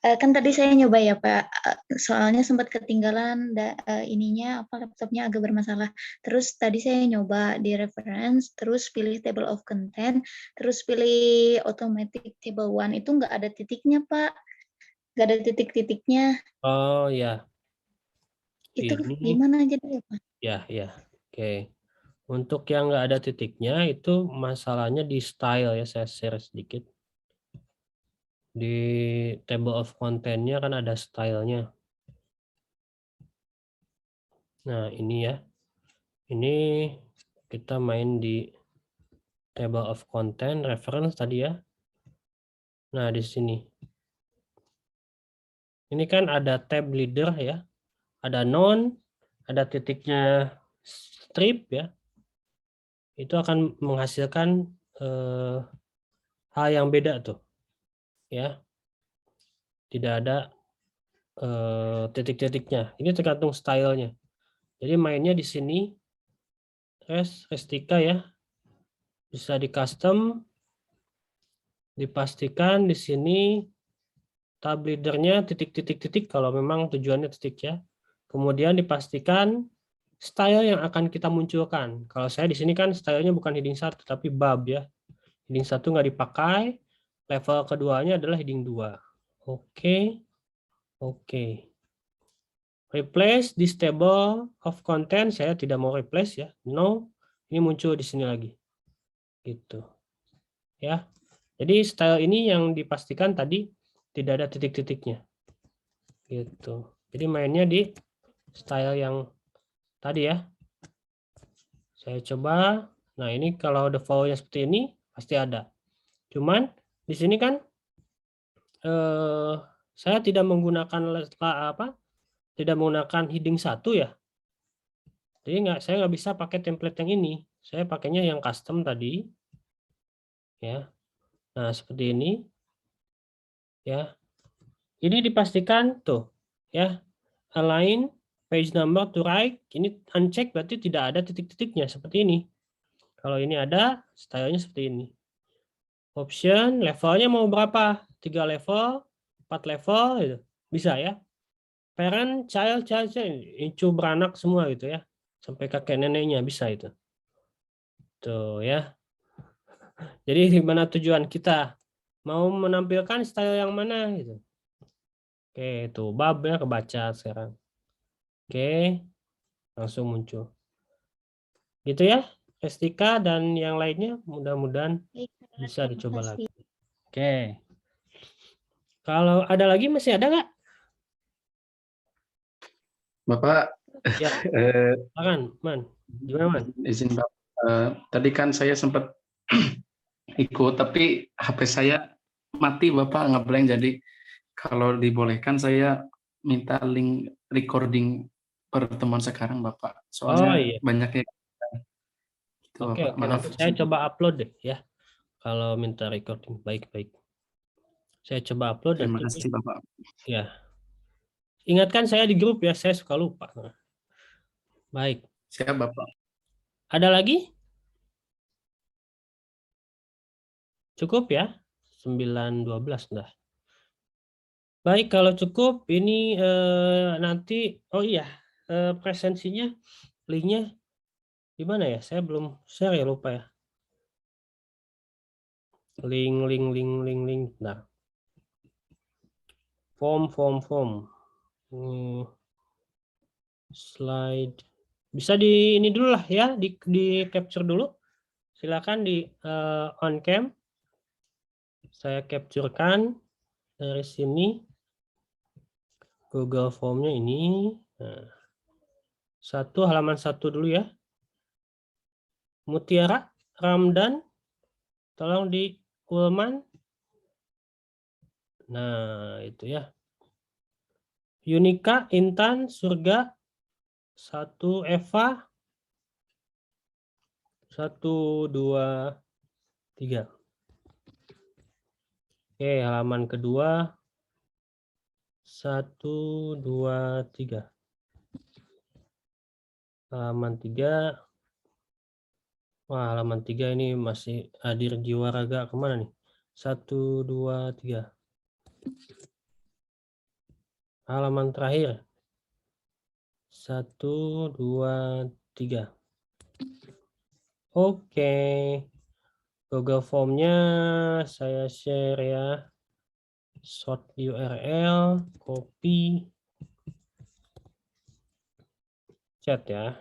Kan tadi saya nyoba ya Pak, soalnya sempat ketinggalan ininya apa laptopnya agak bermasalah. Terus tadi saya nyoba di reference, terus pilih table of content, terus pilih automatic table 1 itu nggak ada titiknya Pak, nggak ada titik-titiknya. Oh ya. Itu Ini gimana jadi ya Pak? ya. Oke. Untuk yang nggak ada titiknya itu masalahnya di style ya, saya share sedikit. Di table of content-nya kan ada stylenya. Nah, ini ya. Ini kita main di table of content reference tadi ya. Nah, di sini. Ini kan ada tab leader ya. Ada non, ada titiknya strip ya. Itu akan menghasilkan hal yang beda tuh. Ya. Tidak ada titik-titiknya. Ini tergantung stylenya. Jadi mainnya di sini restika ya. Bisa di custom, dipastikan di sini tab leadernya titik-titik-titik kalau memang tujuannya titik ya. Kemudian dipastikan style yang akan kita munculkan. Kalau saya di sini kan stylenya bukan heading 1 tapi bab ya. Heading 1 nggak dipakai, level keduanya adalah heading 2. Oke. Oke. Replace this table of content, saya tidak mau replace ya. No, ini muncul di sini lagi. Gitu. Ya. Jadi style ini yang dipastikan tadi tidak ada titik-titiknya. Gitu. Jadi mainnya di style yang tadi ya. Saya coba. Nah, ini kalau default-nya seperti ini pasti ada. Cuman di sini kan saya tidak menggunakan tidak menggunakan heading 1 ya. Jadi saya nggak bisa pakai template yang ini. Saya pakainya yang custom tadi. Ya. Nah, seperti ini. Ya. Ini dipastikan tuh, ya. Align page number to right. Ini uncheck berarti tidak ada titik-titiknya seperti ini. Kalau ini ada, stylenya seperti ini. Option, levelnya mau berapa? 3 level, 4 level gitu. Bisa ya. Parent, child, incu beranak semua gitu ya. Sampai kakek neneknya bisa itu. Tuh ya. Jadi gimana tujuan kita? Mau menampilkan style yang mana gitu. Oke, itu babnya kebaca sekarang. Oke, langsung muncul. Gitu ya, Restika dan yang lainnya mudah-mudahan bisa dicoba lagi. Oke. Kalau ada lagi masih ada nggak? Bapak, Ya, silakan, Man. Gimana, Man? izin Bapak. Tadi kan saya sempat ikut, tapi HP saya mati, Bapak, ngeblank. Jadi kalau dibolehkan saya minta link recording pertemuan sekarang, Bapak. Soalnya iya. banyak yang itu, Oke, Bapak. Maaf. nanti saya coba upload deh ya. Kalau minta recording, baik-baik. Saya coba upload. Terima kasih, Bapak. Ya. Ingatkan saya di grup ya, saya suka lupa. Baik. Siap, Bapak. Ada lagi? Cukup ya? 9.12 dah. Baik, kalau cukup ini nanti, oh iya, presensinya, linknya gimana ya? Saya belum share ya, lupa ya. Link. Nah. Form. Slide. Bisa di ini dulu lah ya, di capture dulu. Silakan di on cam. Saya capturekan dari sini. Google Form-nya ini. Nah. Halaman 1 dulu ya. Mutiara Ramdan, tolong di Ulman. Nah, itu ya. Yunika Intan Surga 1 Eva 1 2 3. Oke, halaman kedua 1 2 3. Halaman 3. Wah, halaman 3 ini masih hadir jiwa raga kemana nih? 1 2 3. Halaman terakhir 1 2 3. Oke. Google Form-nya saya share ya. Short URL, copy, chat ya.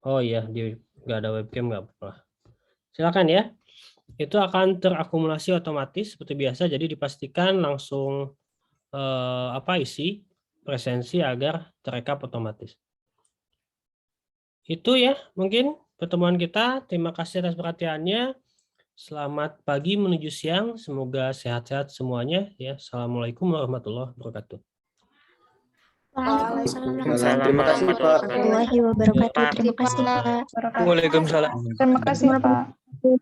Oh iya, nggak ada webcam nggak apa-apa. Silakan ya. Itu akan terakumulasi otomatis seperti biasa. Jadi dipastikan langsung isi presensi agar terekap otomatis. Itu ya mungkin pertemuan kita. Terima kasih atas perhatiannya. Selamat pagi menuju siang. Semoga sehat-sehat semuanya ya. Assalamualaikum warahmatullahi wabarakatuh. Waalaikumsalam Terima kasih Pak. warahmatullahi wabarakatuh. Terima kasih Pak. Waalaikumsalam. Terima kasih Pak.